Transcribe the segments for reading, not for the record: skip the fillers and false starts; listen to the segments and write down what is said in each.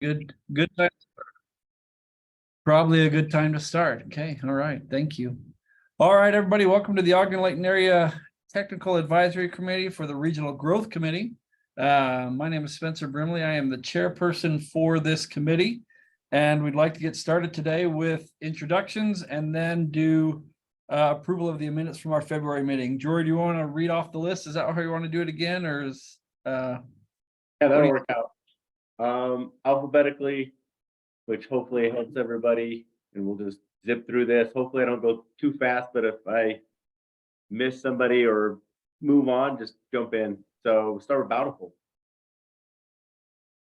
Good time. Probably a good time to start. Okay, all right, thank you. All right, everybody, welcome to the Ogden-Layton Area Technical Advisory Committee for the Regional Growth Committee. My name is Spencer Brimley. I am the chairperson for this committee, and we'd like to get started today with introductions and then do approval of the minutes from our February meeting. Jory, do you want to read off the list? Is that how you want to do it again, or is yeah, that'll work out alphabetically, which hopefully helps everybody, and we'll just zip through this. Hopefully I don't go too fast, but if I miss somebody or move on, just jump in. So we'll start with Bountiful.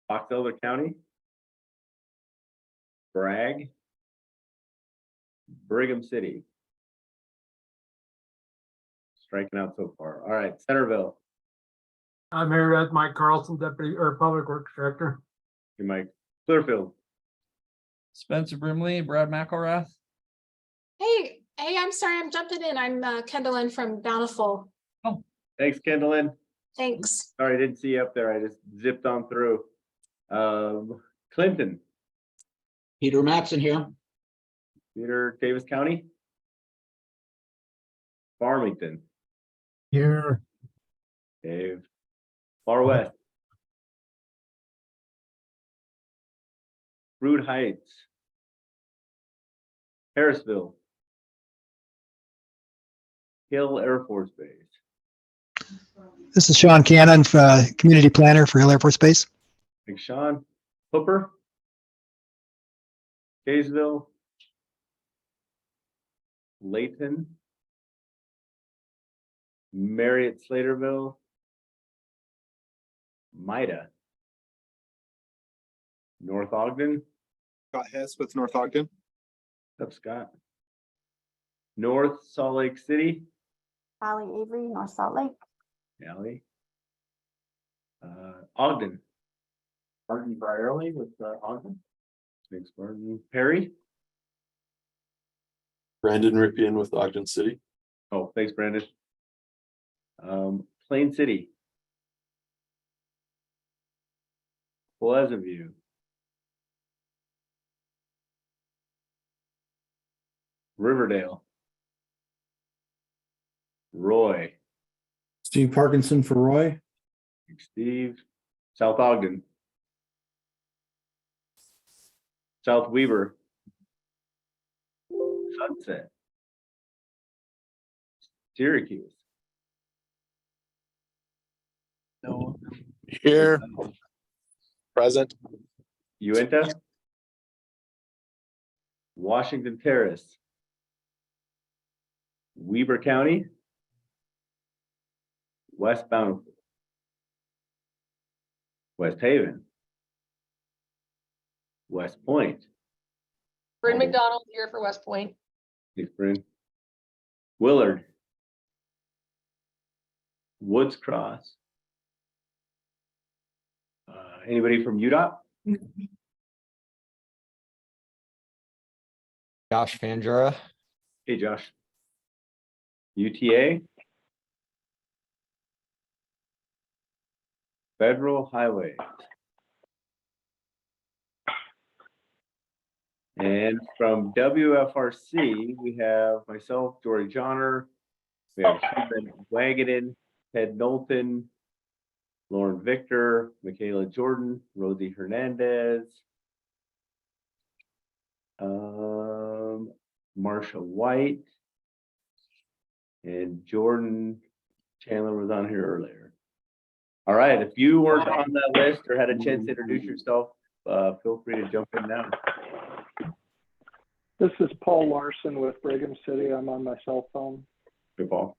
Fox Elder County, Bragg, Brigham City. Striking out so far. All right, Centerville. I'm here as Mike Carlson, Deputy or Public Works Director. Hey, Mike. Clearfield. Spencer Brimley, Brad McElrath? Hey, I'm sorry, I'm jumping in. I'm Kendallin from Bountiful. Oh, Thanks, Kendallin. Thanks. Sorry, I didn't see you up there. I just zipped on through. Clinton. Peter Matson here. Peter, Davis County. Farmington. Here. Dave. Far West. Rude Heights. Harrisville. Hill Air Force Base. This is Sean Cannon, Community Planner for Hill Air Force Base. Thanks, Sean. Hooper. Kaysville. Layton. Marriott Slaterville. Mida. North Ogden. Scott Hess with North Ogden. What's up, Scott? North Salt Lake City. Allie Avery, North Salt Lake. Allie. Ogden. Martin Brierley with Ogden. Thanks, Martin. Perry. Brandon Ripien with Ogden City. Oh, thanks, Brandon. Plain City. Pleasant View. Riverdale. Roy. Steve Parkinson for Roy. Thanks, Steve. South Ogden. South Weaver. Sunset. Syracuse. no. Here. Present. Uinta. Washington Terrace. Weber County. West Bountiful. West Haven. West Point. Bryn McDonald here for West Point. Thanks, Bryn. Willard. Woods Cross. Anybody from UDOT? Josh Fanjura. Hey, Josh. UTA. Federal Highway. And from WFRC, we have myself, Dory Johnner. We have Stephen Waganin, Ted Knowlton, Lauren Victor, Michaela Jordan, Rosie Hernandez, Marsha White, and Jordan Chandler was on here earlier. All right, if you weren't on that list or had a chance to introduce yourself, feel free to jump in now. This is Paul Larson with Brigham City. I'm on my cell phone. Hey, Paul.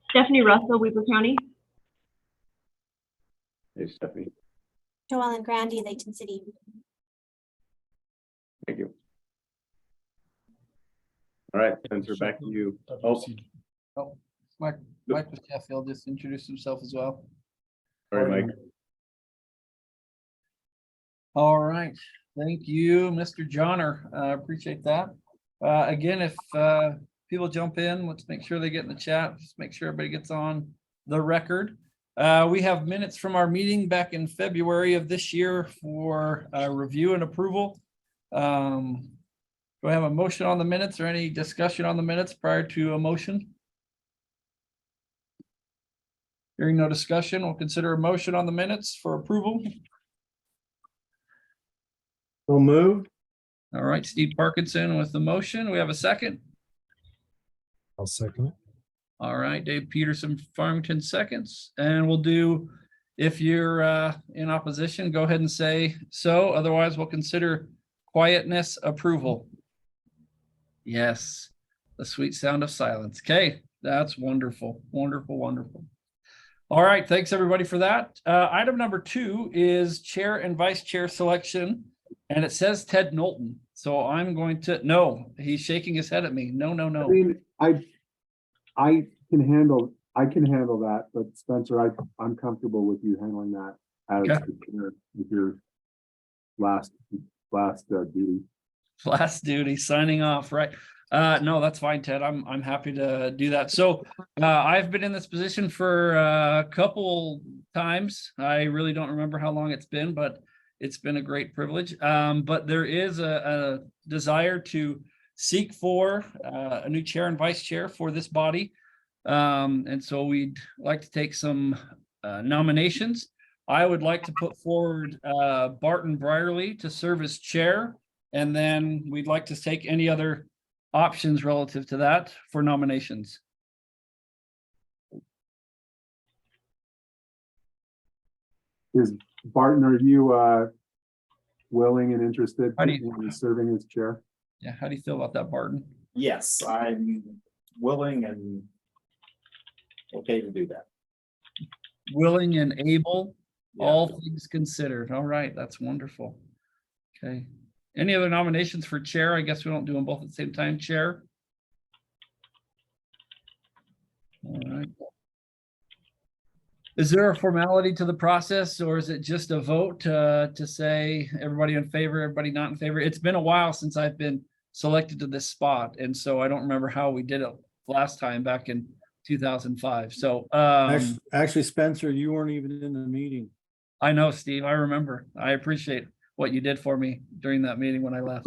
Stephanie Russell, Weber County. Hey, Stephanie. Joellen Grandy, Layton City. Thank you. All right, Spencer, back to you. Oh, Mike with Sheffield just introduced himself as well. Sorry, Mike. All right, thank you, Mr. Johnner. Appreciate that. Again, if people jump in, let's make sure they get in the chat. Just make sure everybody gets on the record. We have minutes from our meeting back in February of this year for review and approval. Do I have a motion on the minutes or any discussion on the minutes prior to a motion? Hearing no discussion, we'll consider a motion on the minutes for approval. So moved. All right, Steve Parkinson with the motion. We have a second. I'll second it. All right, Dave Peterson, Farmington seconds, and we'll do, if you're in opposition, go ahead and say so. Otherwise, we'll consider quietness approval. Yes, the sweet sound of silence. Okay, that's wonderful, wonderful, wonderful. All right, thanks everybody for that. Item number 2 is chair and vice chair selection, and it says Ted Knowlton. So I'm going to, no, he's shaking his head at me. No, no, I no. mean, I can handle that, but Spencer, I'm comfortable with you handling that as Okay. the chair with your last duty. Last duty, signing off, right? No, that's fine, Ted. I'm happy to do that. So I've been in this position for a couple times. I really don't remember how long it's been, but it's been a great privilege. But there is a desire to seek for a new chair and vice chair for this body. And so we'd like to take some nominations. I would like to put forward Barton Brierly to serve as chair. And then we'd like to take any other options relative to that for nominations. Is Barton, are you willing and interested How do you- in serving as chair? Yeah, how do you feel about that, Barton? Yes, I'm willing and okay to do that. Willing and able, Yeah. all things considered. All right, that's wonderful. Okay. Any other nominations for chair? I guess we don't do them both at the same time, chair. All right. Is there a formality to the process, or is it just a vote to say everybody in favor, everybody not in favor? It's been a while since I've been selected to this spot, and so I don't remember how we did it last time back in 2005. So Actually, Spencer, you weren't even in the meeting. I know, Steve, I remember. I appreciate what you did for me during that meeting when I left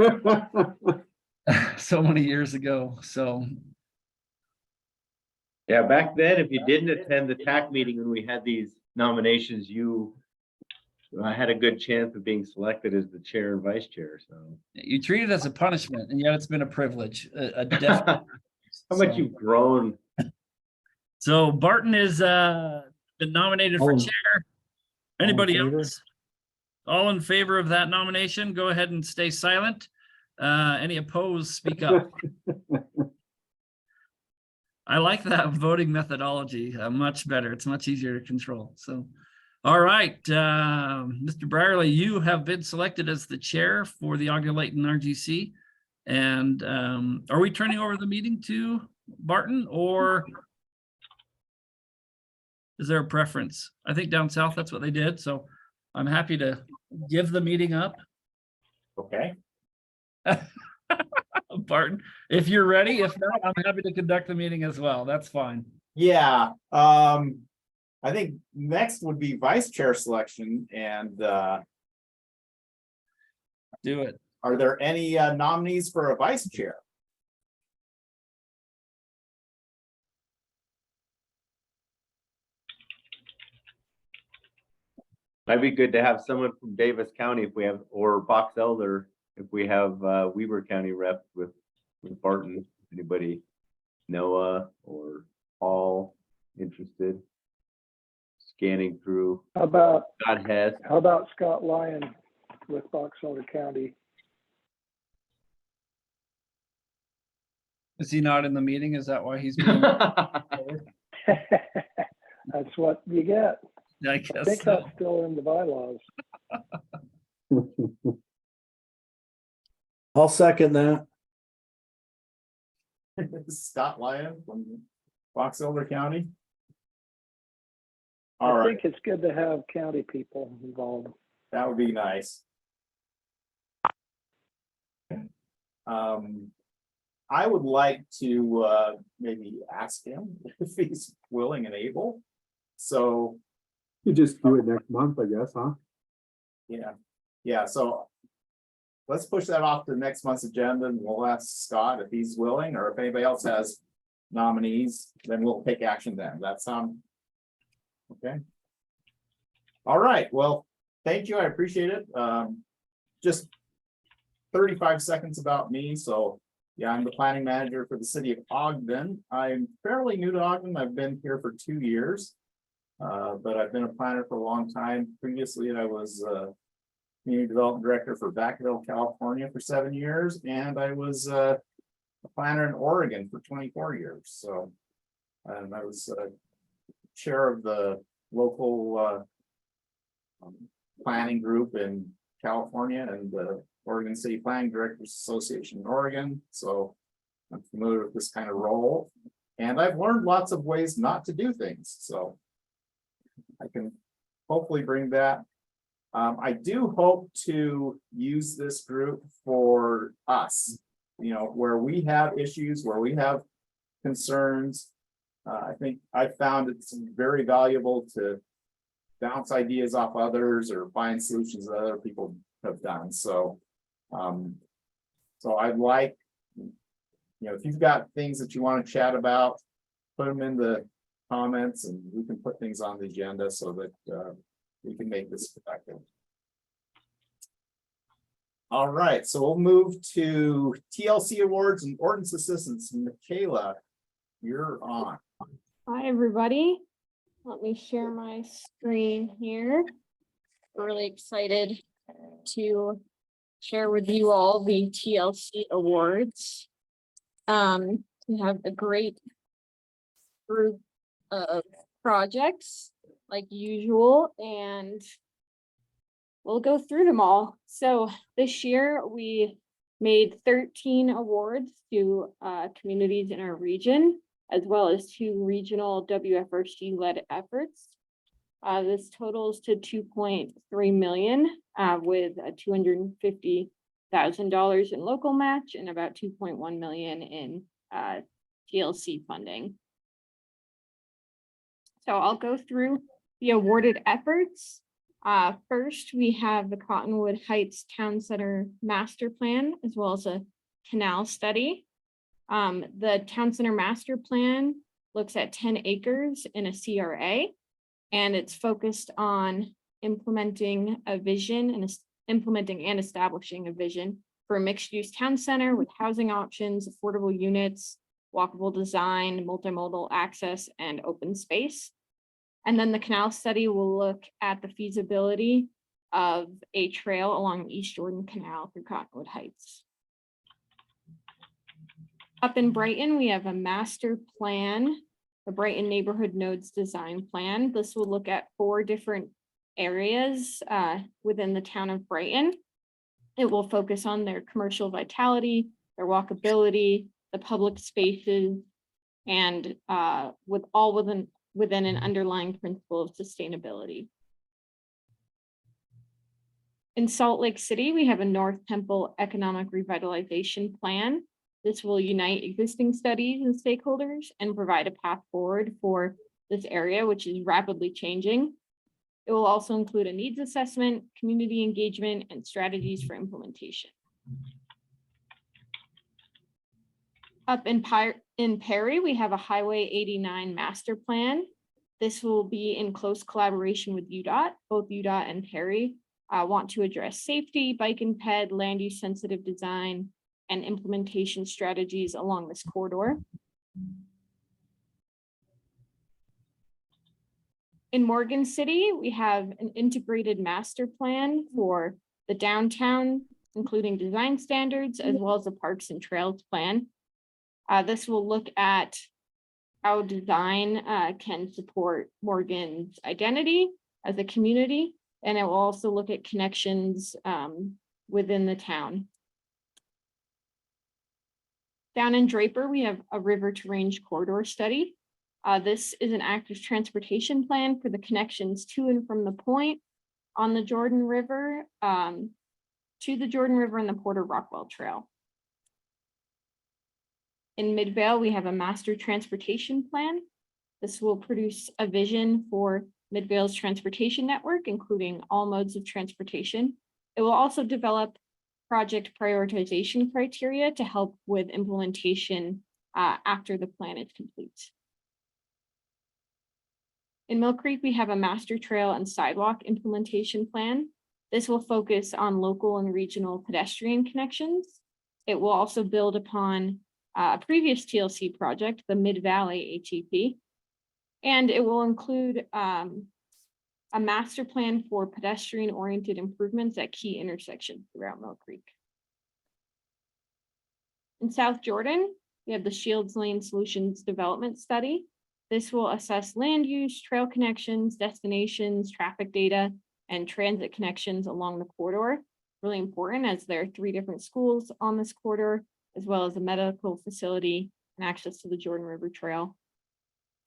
so many years ago. So Yeah, back then, if you didn't attend the TAC meeting when we had these nominations, you had a good chance of being selected as the chair and vice chair, so. you treat it as a punishment, and yet it's been a privilege, a definite. How much So- you've grown. So Barton is been nominated for All in- chair. Anybody favor? else? All in favor of that nomination, go ahead and stay silent. Any opposed, speak up. I like that voting methodology much better. It's much easier to control. So, all right, Mr. Brierly, you have been selected as the chair for the Ogden-Layton RGC. And are we turning over the meeting to Barton, or is there a preference? I think down south, that's what they did. So I'm happy to give the meeting up. Okay. Barton, if you're ready. If not, I'm happy to conduct the meeting as well. That's fine. Yeah, I think next would be vice chair selection, and Do it. are there any nominees for a vice chair? Might be good to have someone from Davis County if we have, or Box Elder, if we have Weber County rep with Barton. Anybody, Noah or Paul interested? Scanning through. How about Scott Hess. Scott Lyon with Box Elder County? Is he not in the meeting? Is that why he's being? That's what you get. I I guess think so. that's still in the bylaws. I'll second that. Scott Lyon from Box Elder County. All I right, think it's good to have county people involved. that would be nice. I would like to maybe ask him if he's willing and able. So You just do it next month, I guess, huh? Yeah, so let's push that off to next month's agenda and we'll ask Scott if he's willing, or if anybody else has nominees, then we'll take action then. That sound okay? All right, well, thank you. I appreciate it. Just 35 seconds about me. So yeah, I'm the planning manager for the city of Ogden. I'm fairly new to Ogden. I've been here for 2 years. But I've been a planner for a long time. Previously, I was community development director for Vacaville, California for 7 years, and I was a planner in Oregon for 24 years. So, and I was chair of the local planning group in California and the Oregon City Planning Directors Association in Oregon. So I'm familiar with this kind of role, and I've learned lots of ways not to do things. So I can hopefully bring that. I do hope to use this group for us, you know, where we have issues, where we have concerns. I think I found it's very valuable to bounce ideas off others or find solutions that other people have done. So, I'd like, you know, if you've got things that you want to chat about, put them in the comments and we can put things on the agenda so that we can make this effective. All right, so we'll move to TLC awards and ordinance assistance. Michaela, you're on. Hi, everybody. Let me share my screen here. Really excited to share with you all the TLC awards. We have a great group of projects like usual, and we'll go through them all. So this year we made 13 awards to communities in our region, as well as 2 regional WFRC-led efforts. This totals to $2.3 million with a $250,000 in local match and about $2.1 million in TLC funding. So I'll go through the awarded efforts. First, we have the Cottonwood Heights Town Center Master Plan, as well as a canal study. The Town Center Master Plan looks at 10 acres in a CRA, and it's focused on implementing a vision and implementing and establishing a vision for a mixed-use town center with housing options, affordable units, walkable design, multimodal access, and open space. And then the canal study will look at the feasibility of a trail along the East Jordan Canal through Cottonwood Heights. Up in Brighton, we have a master plan, the Brighton Neighborhood Nodes Design Plan. This will look at 4 different areas within the town of Brighton. It will focus on their commercial vitality, their walkability, the public spaces, and within an underlying principle of sustainability. In Salt Lake City, we have a North Temple Economic Revitalization Plan. This will unite existing studies and stakeholders and provide a path forward for this area, which is rapidly changing. It will also include a needs assessment, community engagement, and strategies for implementation. Up in Perry, we have a Highway 89 master plan. This will be in close collaboration with UDOT. Both UDOT and Perry want to address safety, bike and ped, land use sensitive design, and implementation strategies along this corridor. In Morgan City, we have an integrated master plan for the downtown, including design standards, as well as a parks and trails plan. This will look at how design can support Morgan's identity as a community, and it will also look at connections within the town. Down in Draper, we have a river to range corridor study. This is an active transportation plan for the connections to and from the point on the Jordan River, to the Jordan River and the Porter Rockwell Trail. In Midvale, we have a master transportation plan. This will produce a vision for Midvale's transportation network, including all modes of transportation. It will also develop project prioritization criteria to help with implementation after the plan is complete. In Mill Creek, we have a master trail and sidewalk implementation plan. This will focus on local and regional pedestrian connections. It will also build upon a previous TLC project, the Mid-Valley ATP, and it will include a master plan for pedestrian-oriented improvements at key intersections throughout Mill Creek. In South Jordan, we have the Shields Lane Solutions Development Study. This will assess land use, trail connections, destinations, traffic data, and transit connections along the corridor. Really important as there are 3 different schools on this corridor, as well as a medical facility and access to the Jordan River Trail.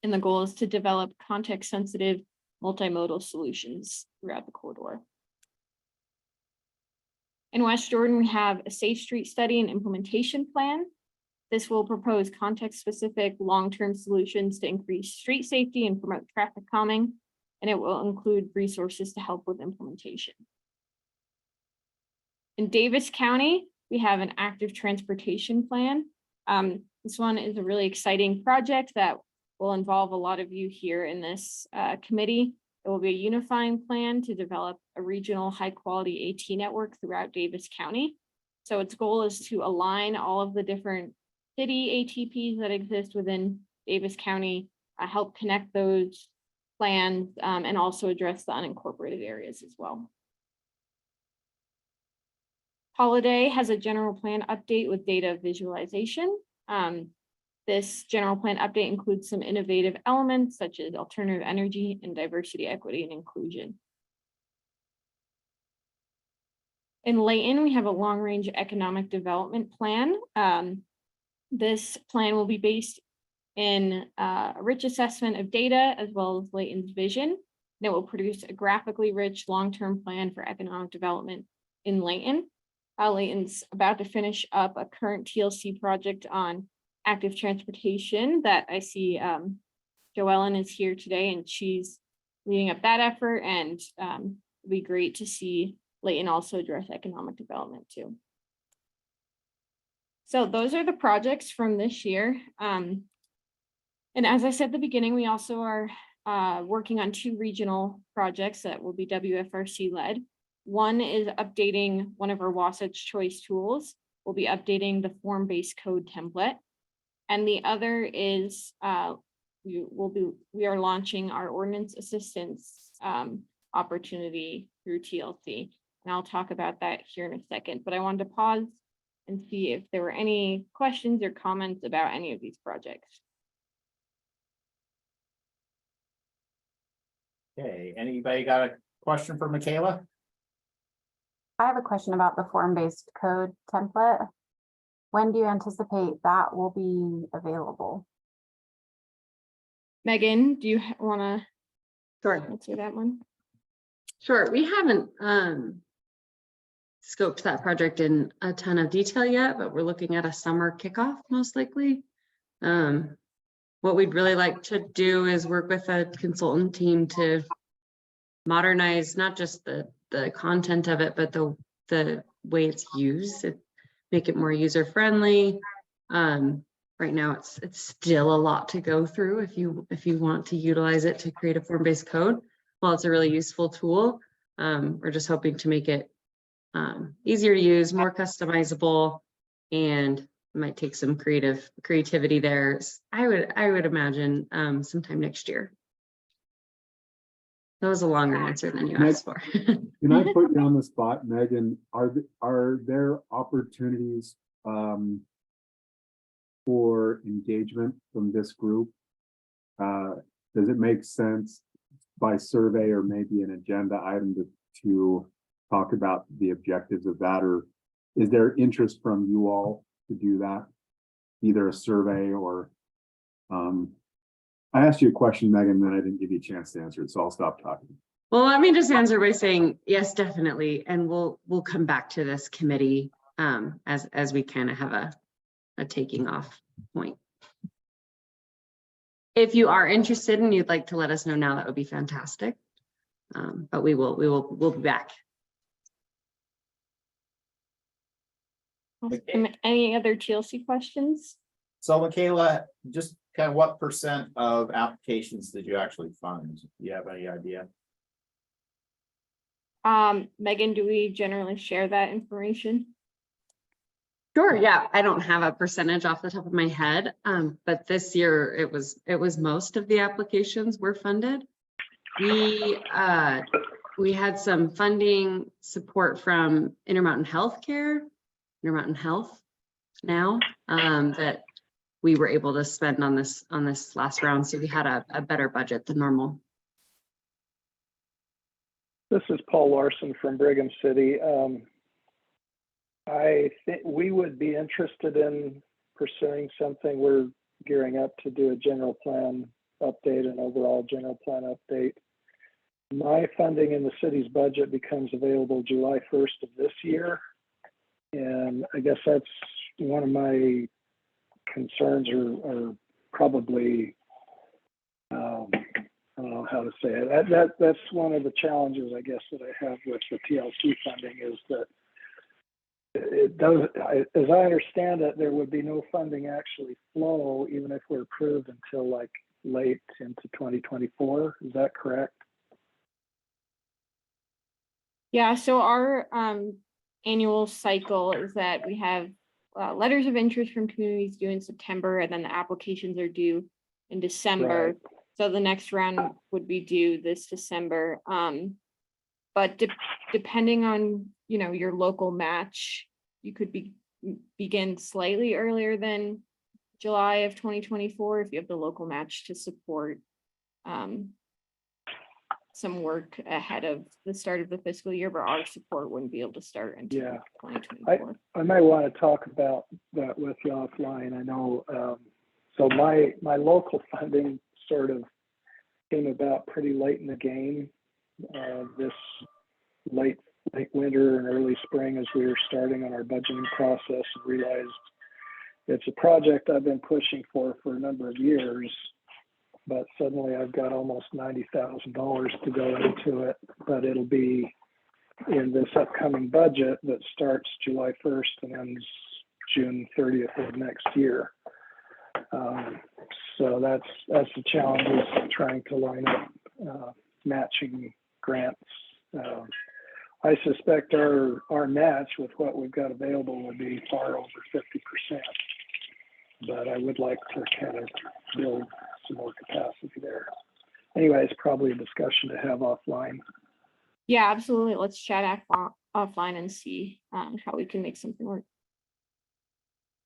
And the goal is to develop context-sensitive multimodal solutions throughout the corridor. In West Jordan, we have a Safe Street Study and Implementation Plan. This will propose context-specific long-term solutions to increase street safety and promote traffic calming, and it will include resources to help with implementation. In Davis County, we have an active transportation plan. This one is a really exciting project that will involve a lot of you here in this committee. It will be a unifying plan to develop a regional high-quality AT network throughout Davis County. So its goal is to align all of the different city ATPs that exist within Davis County, help connect those plans, and also address the unincorporated areas as well. Holiday has a general plan update with data visualization. This general plan update includes some innovative elements such as alternative energy and diversity, equity, and inclusion. In Layton, we have a long-range economic development plan. This plan will be based in a rich assessment of data as well as Layton's vision. And it will produce a graphically rich long-term plan for economic development in Layton. Layton's about to finish up a current TLC project on active transportation that I see Joellen is here today, and she's leading up that effort, and it'll be great to see Layton also address economic development too. So those are the projects from this year. And as I said at the beginning, we also are working on 2 regional projects that will be WFRC led. One is updating one of our Wasatch Choice tools. We'll be updating the form-based code template. And the other is we are launching our ordinance assistance opportunity through TLC. And I'll talk about that here in a second, but I wanted to pause and see if there were any questions or comments about any of these projects. Okay, anybody got a question for Michaela? I have a question about the form-based code template. When do you anticipate that will be available? Megan, do you want to Sure. answer that one? Sure. We haven't scoped that project in a ton of detail yet, but we're looking at a summer kickoff most likely. What we'd really like to do is work with a consultant team to modernize not just the content of it, but the way it's used, make it more user friendly. Right now it's still a lot to go through if you want to utilize it to create a form-based code. While it's a really useful tool, we're just hoping to make it easier to use, more customizable, and it might take some creativity there. I would imagine sometime next year. That was a longer answer than you asked for. Can I put you on the spot, Megan? Are there opportunities for engagement from this group? Does it make sense by survey or maybe an agenda item to talk about the objectives of that, or is there interest from you all to do that? Either a survey or I asked you a question, Megan, then I didn't give you a chance to answer it, so I'll stop talking. Well, let me just answer by saying yes, definitely, and we'll come back to this committee as we kind of have a taking off point. If you are interested and you'd like to let us know now, that would be fantastic. But we'll be back. Any other TLC questions? So Michaela, just kind of what percent of applications did you actually fund? Do you have any idea? Megan, do we generally share that information? Sure, yeah, I don't have a percentage off the top of my head, but this year it was most of the applications were funded. We had some funding support from Intermountain Health now, that we were able to spend on this last round, so we had a better budget than normal. This is Paul Larson from Brigham City. I think we would be interested in pursuing something. We're gearing up to do a general plan update, an overall general plan update. My funding in the city's budget becomes available July 1st of this year. And I guess that's one of my concerns, or probably, I don't know how to say it. That's one of the challenges, I guess, that I have with the TLC funding is that it does, as I understand it, there would be no funding actually flow, even if we're approved until like late into 2024. Is that correct? Yeah, so our annual cycle is that we have letters of interest from communities due in September, and then the applications are due in December. Right. So the next round would be due this December. But depending on, your local match, you could begin slightly earlier than July of 2024 if you have the local match to support some work ahead of the start of the fiscal year, but our support wouldn't be able to start until 2024. I might want to talk about that with you offline. I know, so my local funding sort of came about pretty late in the game, this late winter and early spring as we were starting on our budgeting process, and realized it's a project I've been pushing for a number of years, but suddenly I've got almost $90,000 to go into it, but it'll be in this upcoming budget that starts July 1st and ends June 30th of next year. So that's the challenge, is trying to line up matching grants. I suspect our match with what we've got available would be far over 50%, but I would like to kind of build some more capacity there. Anyway, it's probably a discussion to have offline. Yeah, absolutely. Let's chat offline and see how we can make something work.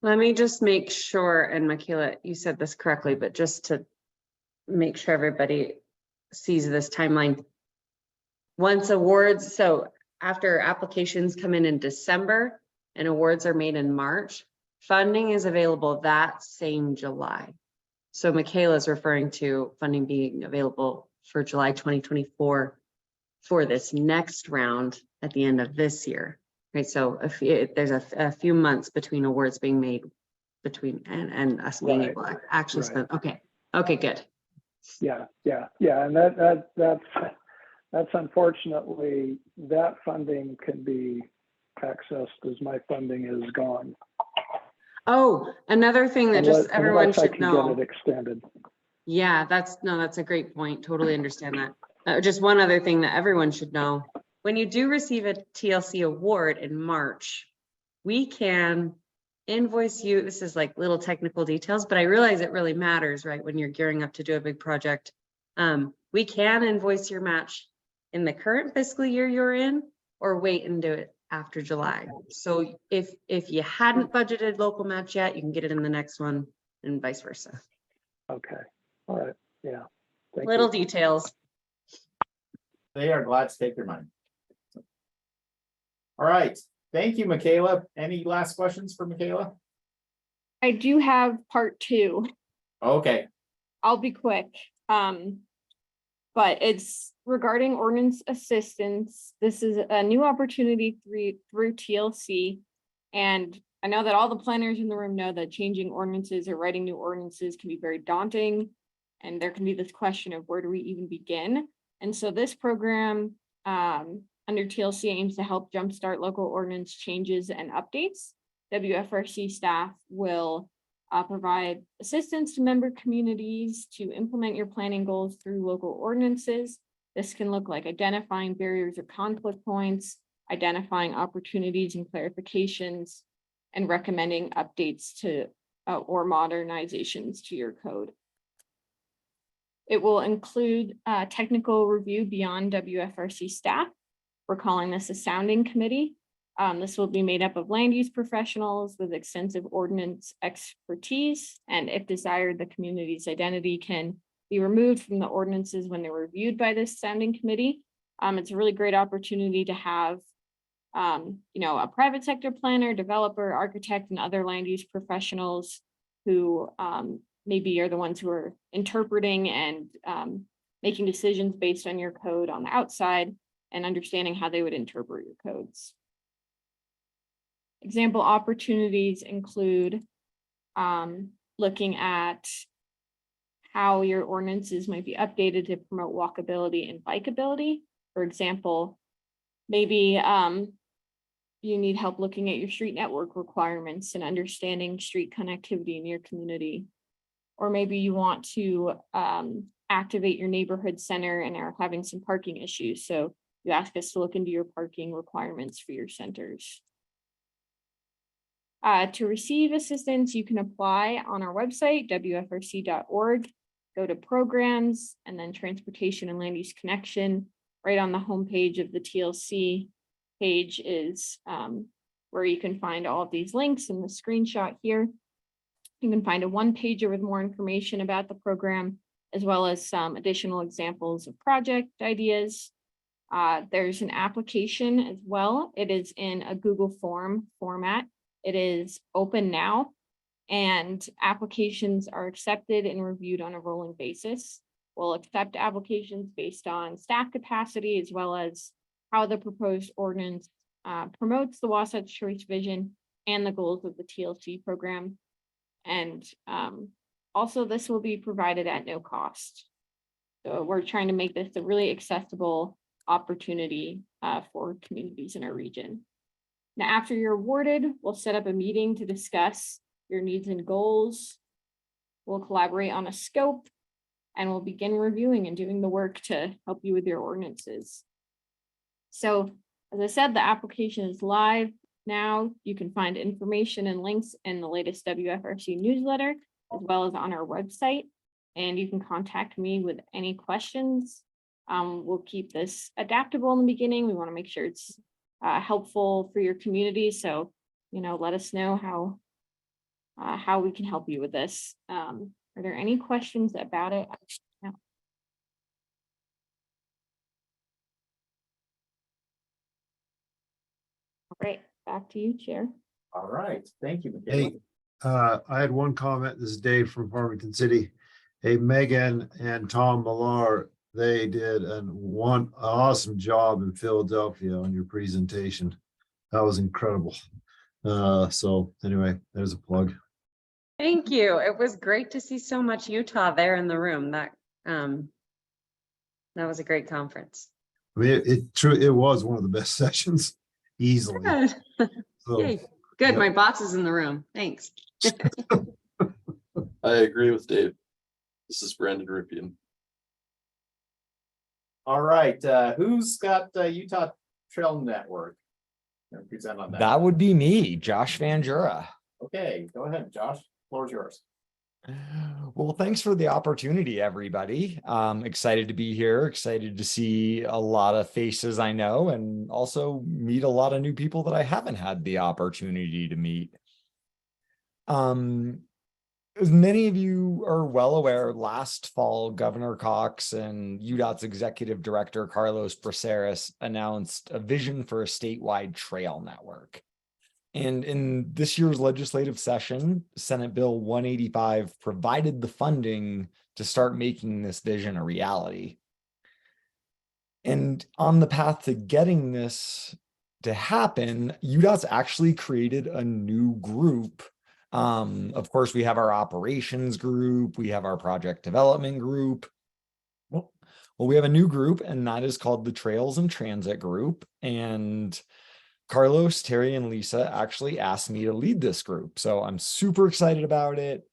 Let me just make sure, and Michaela, you said this correctly, but just to make sure everybody sees this timeline. Once awards, so after applications come in December and awards are made in March, funding is available that same July. So Michaela is referring to funding being available for July 2024 for this next round at the end of this year. Right, so there's a few months between awards being made and us being able to actually spend. Okay, good. Yeah, and that's unfortunately, that funding can be accessed as my funding is gone. Oh, another thing that just everyone should know. Get it extended. Yeah, that's a great point. Totally understand that. Just one other thing that everyone should know. When you do receive a TLC award in March, we can invoice you. This is like little technical details, but I realize it really matters, right? When you're gearing up to do a big project, we can invoice your match in the current fiscal year you're in, or wait and do it after July. So if you hadn't budgeted local match yet, you can get it in the next one, and vice versa. Okay, all right, yeah. Little details. They are glad to take your money. All right, thank you, Michaela. Any last questions for Michaela? I do have part 2. Okay. I'll be quick. But it's regarding ordinance assistance. This is a new opportunity through TLC. And I know that all the planners in the room know that changing ordinances or writing new ordinances can be very daunting. And there can be this question of where do we even begin? And so this program under TLC aims to help jumpstart local ordinance changes and updates. WFRC staff will provide assistance to member communities to implement your planning goals through local ordinances. This can look like identifying barriers or conflict points, identifying opportunities and clarifications, and recommending updates to or modernizations to your code. It will include technical review beyond WFRC staff. We're calling this a sounding committee. This will be made up of land use professionals with extensive ordinance expertise, and if desired, the community's identity can be removed from the ordinances when they're reviewed by this sounding committee. It's a really great opportunity to have a private sector planner, developer, architect, and other land use professionals who maybe are the ones who are interpreting and making decisions based on your code on the outside and understanding how they would interpret your codes. Example opportunities include looking at how your ordinances might be updated to promote walkability and bikeability. For example, maybe you need help looking at your street network requirements and understanding street connectivity in your community. Or maybe you want to activate your neighborhood center and are having some parking issues. So you ask us to look into your parking requirements for your centers. To receive assistance, you can apply on our website, wfrc.org, go to programs, and then transportation and land use connection. Right on the homepage of the TLC page is where you can find all of these links in the screenshot here. You can find a one-pager with more information about the program, as well as some additional examples of project ideas. There's an application as well. It is in a Google form format. It is open now, and applications are accepted and reviewed on a rolling basis. We'll accept applications based on staff capacity, as well as how the proposed ordinance promotes the Wasatch Choice vision and the goals of the TLC program. And also this will be provided at no cost. So we're trying to make this a really accessible opportunity for communities in our region. Now, after you're awarded, we'll set up a meeting to discuss your needs and goals. We'll collaborate on a scope, and we'll begin reviewing and doing the work to help you with your ordinances. So, as I said, the application is live now. You can find information and links in the latest WFRC newsletter, as well as on our website. And you can contact me with any questions. We'll keep this adaptable in the beginning. We want to make sure it's helpful for your community. So, let us know how we can help you with this. Are there any questions about it? No. All right, back to you, Chair. All right, thank you, Michaela. Hey, I had one comment. This is Dave from Farmington City. Hey, Megan and Tom Millar, they did one awesome job in Philadelphia on your presentation. That was incredible. So anyway, there's a plug. Thank you. It was great to see so much Utah there in the room. That was a great conference. I mean, it was one of the best sessions, easily. Good. So, Yay. Good. Yep. My boss is in the room. Thanks. I agree with Dave. This is Brandon Rippian. All right, who's got Utah Trail Network? Gonna present on that. That would be me, Josh Van Jura. Okay, go ahead, Josh. Floor is yours. Well, thanks for the opportunity, everybody. Excited to be here, excited to see a lot of faces I know, and also meet a lot of new people that I haven't had the opportunity to meet. As many of you are well aware, last fall, Governor Cox and UDOT's executive director, Carlos Braceras, announced a vision for a statewide trail network. And in this year's legislative session, Senate Bill 185 provided the funding to start making this vision a reality. And on the path to getting this to happen, UDOT's actually created a new group Of course, we have our operations group, we have our project development group. Well, we have a new group, and that is called the Trails and Transit Group. And Carlos, Terry, and Lisa actually asked me to lead this group. So I'm super excited about it.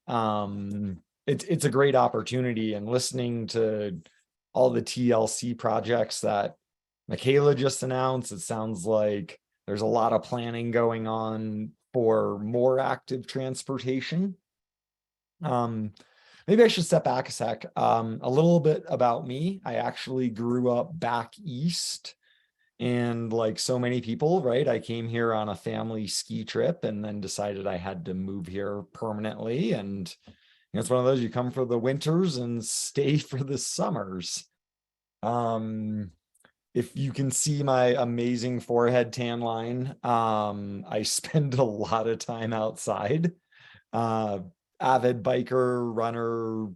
It's a great opportunity, and listening to all the TLC projects that Michaela just announced, it sounds like there's a lot of planning going on for more active transportation. Maybe I should step back a sec. A little bit about me. I actually grew up back east, and like so many people, right, I came here on a family ski trip and then decided I had to move here permanently. And it's one of those, you come for the winters and stay for the summers. If you can see my amazing forehead tan line, I spend a lot of time outside. Avid biker, runner,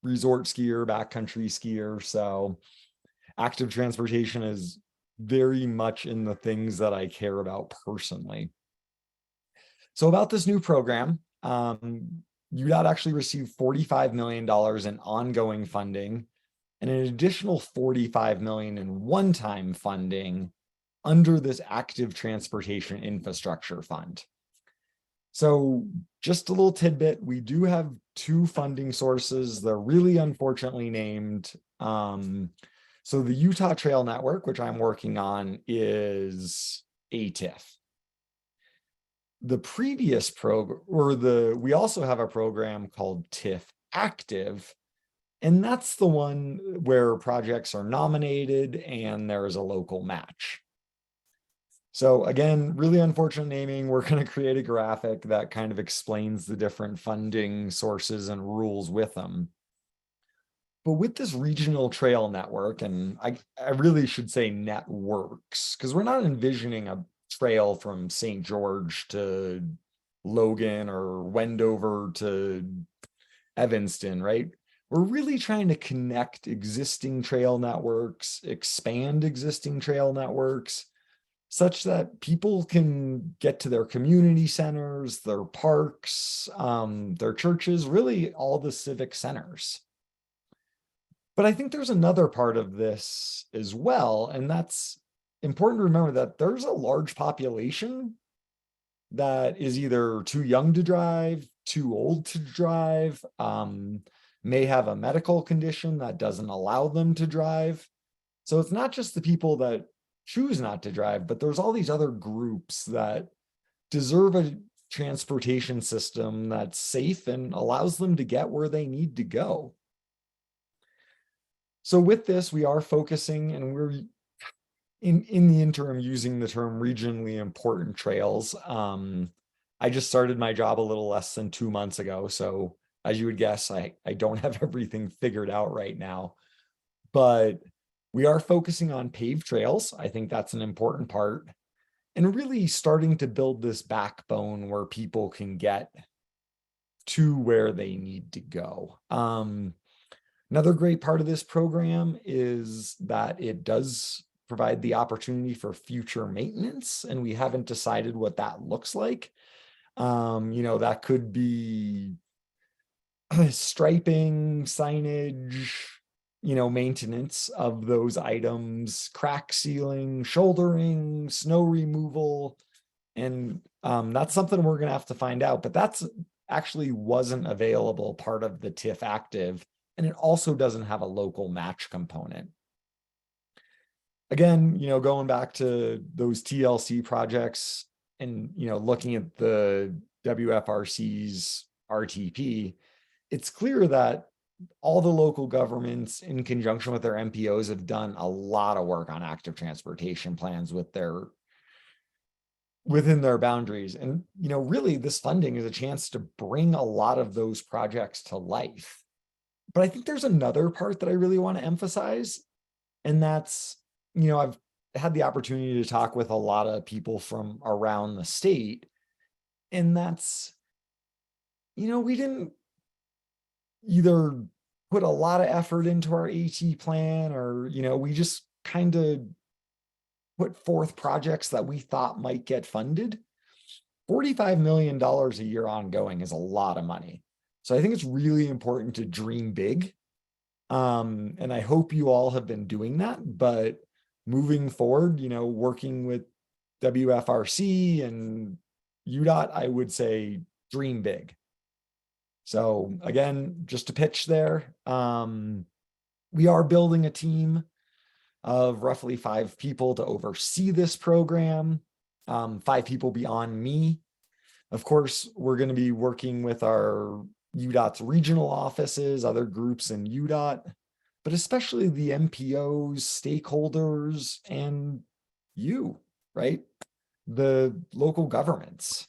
resort skier, backcountry skier. So active transportation is very much in the things that I care about personally. So about this new program, UDOT actually received $45 million in ongoing funding and an additional $45 million in one-time funding under this active transportation infrastructure fund. So just a little tidbit, we do have two funding sources. They're really unfortunately named. So the Utah Trail Network, which I'm working on, is a TIF. The previous program, we also have a program called TIF Active, and that's the one where projects are nominated and there is a local match. So again, really unfortunate naming. We're going to create a graphic that kind of explains the different funding sources and rules with them. But with this regional trail network, and I really should say networks, because we're not envisioning a trail from St. George to Logan or Wendover to Evanston, right? We're really trying to connect existing trail networks, expand existing trail networks, such that people can get to their community centers, their parks, their churches, really all the civic centers. But I think there's another part of this as well, and that's important to remember, that there's a large population that is either too young to drive, too old to drive, may have a medical condition that doesn't allow them to drive. So it's not just the people that choose not to drive, but there's all these other groups that deserve a transportation system that's safe and allows them to get where they need to go. So with this, we are focusing, and we're in the interim using the term regionally important trails. I just started my job a little less than 2 months ago. So as you would guess, I don't have everything figured out right now, but we are focusing on paved trails. I think that's an important part, and really starting to build this backbone where people can get to where they need to go. Another great part of this program is that it does provide the opportunity for future maintenance, and we haven't decided what that looks like. That could be striping, signage, maintenance of those items, crack sealing, shouldering, snow removal. And that's something we're going to have to find out, but that's actually wasn't available part of the TIF Active. And it also doesn't have a local match component. Again, going back to those TLC projects and, looking at the WFRC's RTP, it's clear that all the local governments in conjunction with their MPOs have done a lot of work on active transportation plans within their boundaries. And, really this funding is a chance to bring a lot of those projects to life. But I think there's another part that I really want to emphasize, and that's, I've had the opportunity to talk with a lot of people from around the state, and that's, we didn't either put a lot of effort into our AT plan, or, we just kind of put forth projects that we thought might get funded. $45 million a year ongoing is a lot of money. So I think it's really important to dream big. And I hope you all have been doing that, but moving forward, working with WFRC and UDOT, I would say dream big. So again, just to pitch there, we are building a team of roughly 5 people to oversee this program, 5 people beyond me. Of course, we're going to be working with our UDOT's regional offices, other groups in UDOT, but especially the MPOs, stakeholders, and you, right? The local governments.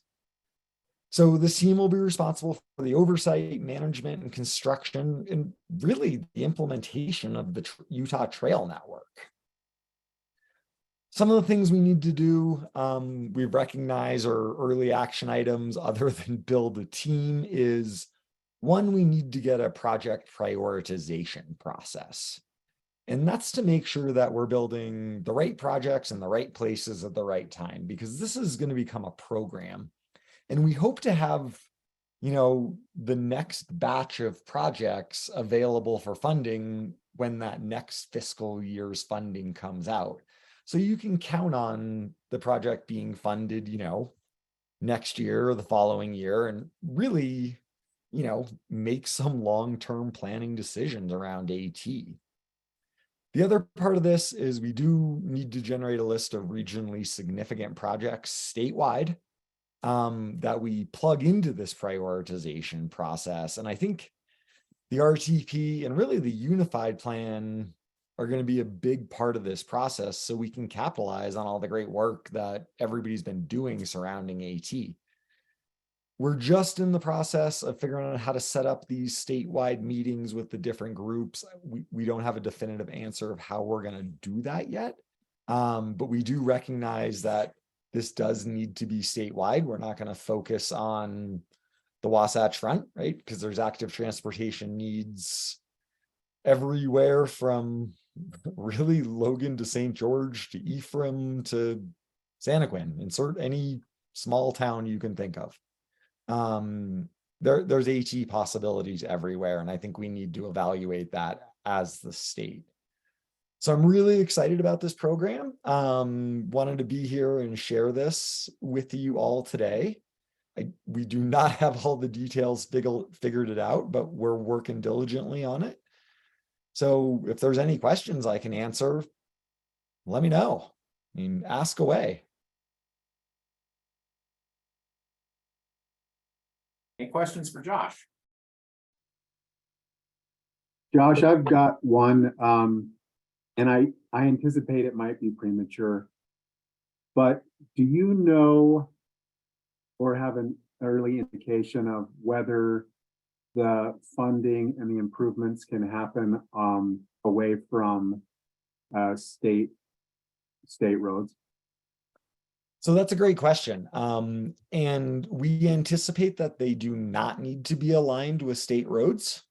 So this team will be responsible for the oversight, management, and construction, and really the implementation of the Utah Trail Network. Some of the things we need to do, we recognize are early action items other than build a team is, one, we need to get a project prioritization process. And that's to make sure that we're building the right projects in the right places at the right time, because this is going to become a program. And we hope to have, the next batch of projects available for funding when that next fiscal year's funding comes out. So you can count on the project being funded, next year or the following year, and really, make some long-term planning decisions around AT. The other part of this is we do need to generate a list of regionally significant projects statewide that we plug into this prioritization process. And I think the RTP and really the unified plan are going to be a big part of this process so we can capitalize on all the great work that everybody's been doing surrounding AT. We're just in the process of figuring out how to set up these statewide meetings with the different groups. We don't have a definitive answer of how we're going to do that yet. But we do recognize that this does need to be statewide. We're not going to focus on the Wasatch Front, right? Because there's active transportation needs everywhere from really Logan to St. George to Ephraim to Santaquin. Insert any small town you can think of. There's AT possibilities everywhere, and I think we need to evaluate that as the state. So I'm really excited about this program. Wanted to be here and share this with you all today. We do not have all the details figured it out, but we're working diligently on it. So if there's any questions I can answer, let me know. Ask away. Any questions for Josh? Josh, I've got one, and I anticipate it might be premature, but do you know or have an early indication of whether the funding and the improvements can happen away from state roads? So that's a great question. And we anticipate that they do not need to be aligned with state roads.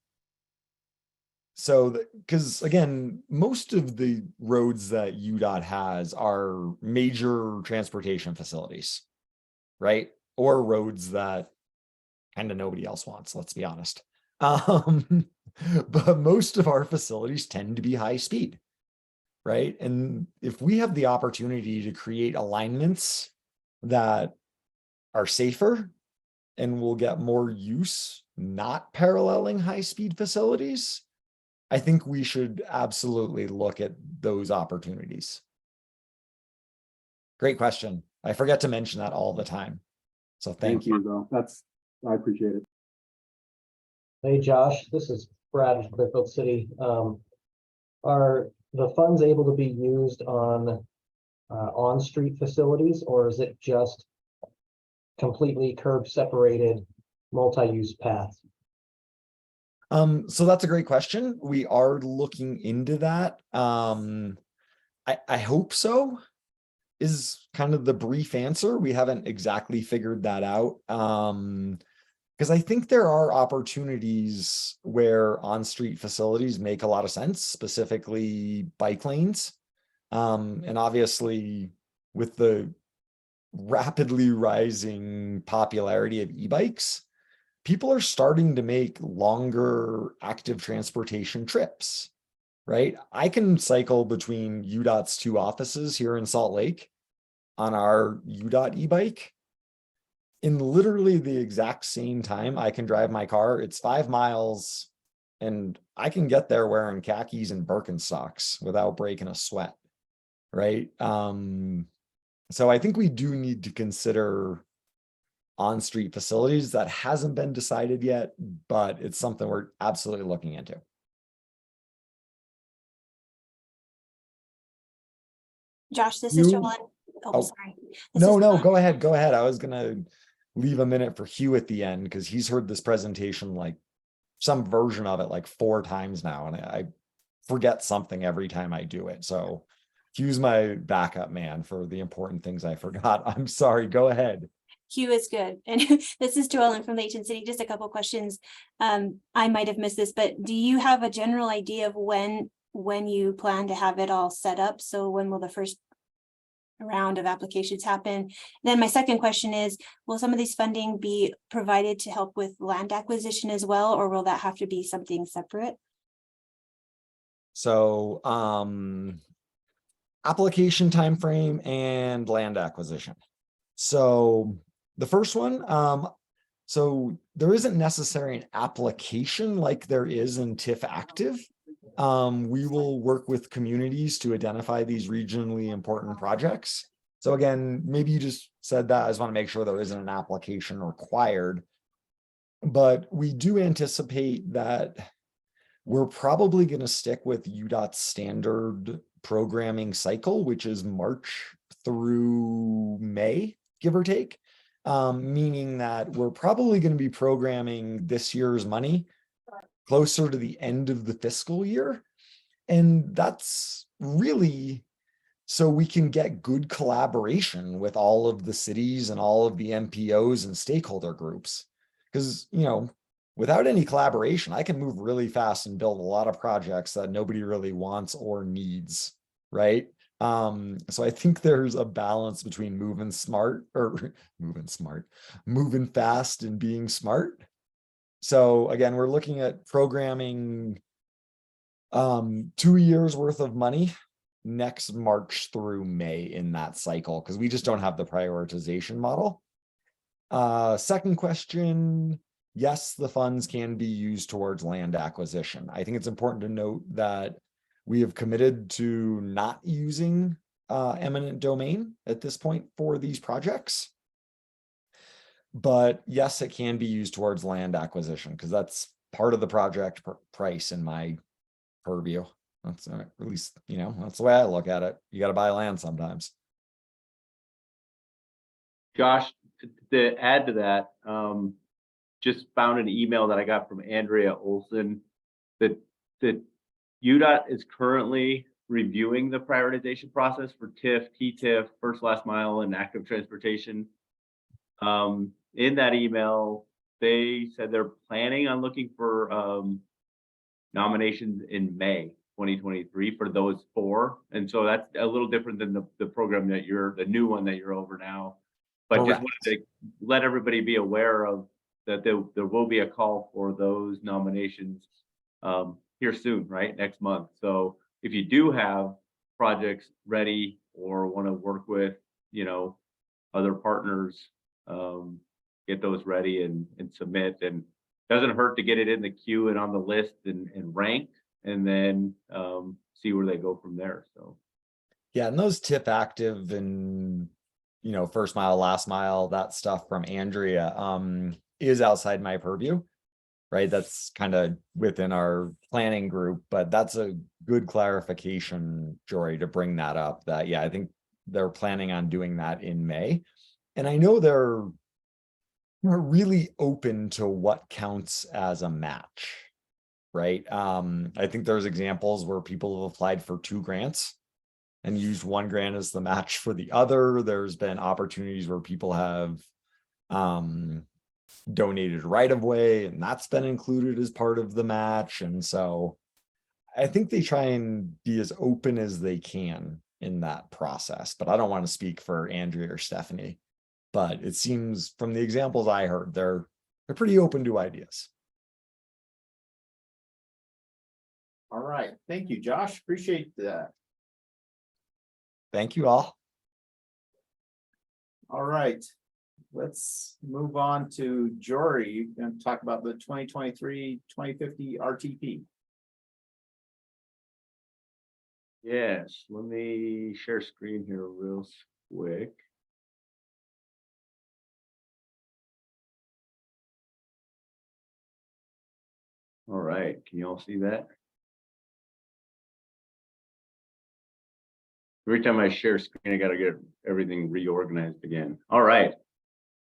So, because again, most of the roads that UDOT has are major transportation facilities, right? Or roads that kind of nobody else wants, let's be honest. But most of our facilities tend to be high speed, right? And if we have the opportunity to create alignments that are safer and will get more use, not paralleling high speed facilities, I think we should absolutely look at those opportunities. Great question. I forget to mention that all the time. So thank you. Though. I appreciate it. Hey, Josh, this is Brad from Clearfield City. Are the funds able to be used on-street facilities, or is it just completely curb separated multi-use paths? So that's a great question. We are looking into that. I hope so, is kind of the brief answer. We haven't exactly figured that out. Because I think there are opportunities where on-street facilities make a lot of sense, specifically bike lanes. And obviously with the rapidly rising popularity of e-bikes, people are starting to make longer active transportation trips, right? I can cycle between UDOT's 2 offices here in Salt Lake on our UDOT e-bike in literally the exact same time I can drive my car. It's 5 miles and I can get there wearing khakis and Birkenstocks without breaking a sweat, right? So I think we do need to consider on-street facilities. That hasn't been decided yet, but it's something we're absolutely looking into. Josh, this is You- Joellen. Oh, oh, sorry. This No, is no, Joellen. go ahead. Go ahead. I was gonna leave a minute for Hugh at the end because he's heard this presentation, like some version of it, like 4 times now, and I forget something every time I do it. So Hugh's my backup man for the important things I forgot. I'm sorry. Go ahead. Hugh is good. And this is Joellen from Layton City. Just a couple questions. I might have missed this, but do you have a general idea of when you plan to have it all set up? So when will the first round of applications happen? Then my second question is, will some of these funding be provided to help with land acquisition as well, or will that have to be something separate? So application timeframe and land acquisition. So the first one, so there isn't necessarily an application like there is in TIF Active. We will work with communities to identify these regionally important projects. So again, maybe you just said that. I just want to make sure there isn't an application required. But we do anticipate that we're probably going to stick with UDOT's standard programming cycle, which is March through May, give or take. Meaning that we're probably going to be programming this year's money closer to the end of the fiscal year. And that's really so we can get good collaboration with all of the cities and all of the MPOs and stakeholder groups. Because, you know, without any collaboration, I can move really fast and build a lot of projects that nobody really wants or needs, right? So I think there's a balance between moving fast and being smart. So again, we're looking at programming 2 years worth of money next March through May in that cycle, because we just don't have the prioritization model. Second question, yes, the funds can be used towards land acquisition. I think it's important to note that we have committed to not using eminent domain at this point for these projects. But yes, it can be used towards land acquisition because that's part of the project price in my purview. That's at least, you know, that's the way I look at it. You got to buy land sometimes. Josh, to add to that, just found an email that I got from Andrea Olson that UDOT is currently reviewing the prioritization process for TIF, TTIF, first last mile, and active transportation. In that email, they said they're planning on looking for nominations in May 2023 for those 4. And so that's a little different than the program that the new one that you're over now. But Correct. just wanted to let everybody be aware of that there will be a call for those nominations here soon, right? Next month. So if you do have projects ready or want to work with, you know, other partners, get those ready and submit. And doesn't hurt to get it in the queue and on the list and ranked, and then see where they go from there. So yeah, and those TIF Active and, you know, first mile, last mile, that stuff from Andrea is outside my purview, right? That's kind of within our planning group, but that's a good clarification, Jory, to bring that up. That yeah, I think they're planning on doing that in May, and I know they're really open to what counts as a match, right? I think there's examples where people have applied for 2 grants and used 1 grant as the match for the other. There's been opportunities where people have donated right of way, and that's been included as part of the match. And so I think they try and be as open as they can in that process, but I don't want to speak for Andrea or Stephanie. But it seems from the examples I heard, they're pretty open to ideas. All right, thank you, Josh. Appreciate that. Thank you all. All right, let's move on to Jory. You're going to talk about the 2023-2050 RTP. Yes, let me share screen here real quick. All right, can you all see that? Every time I share screen, I gotta get everything reorganized again. All right.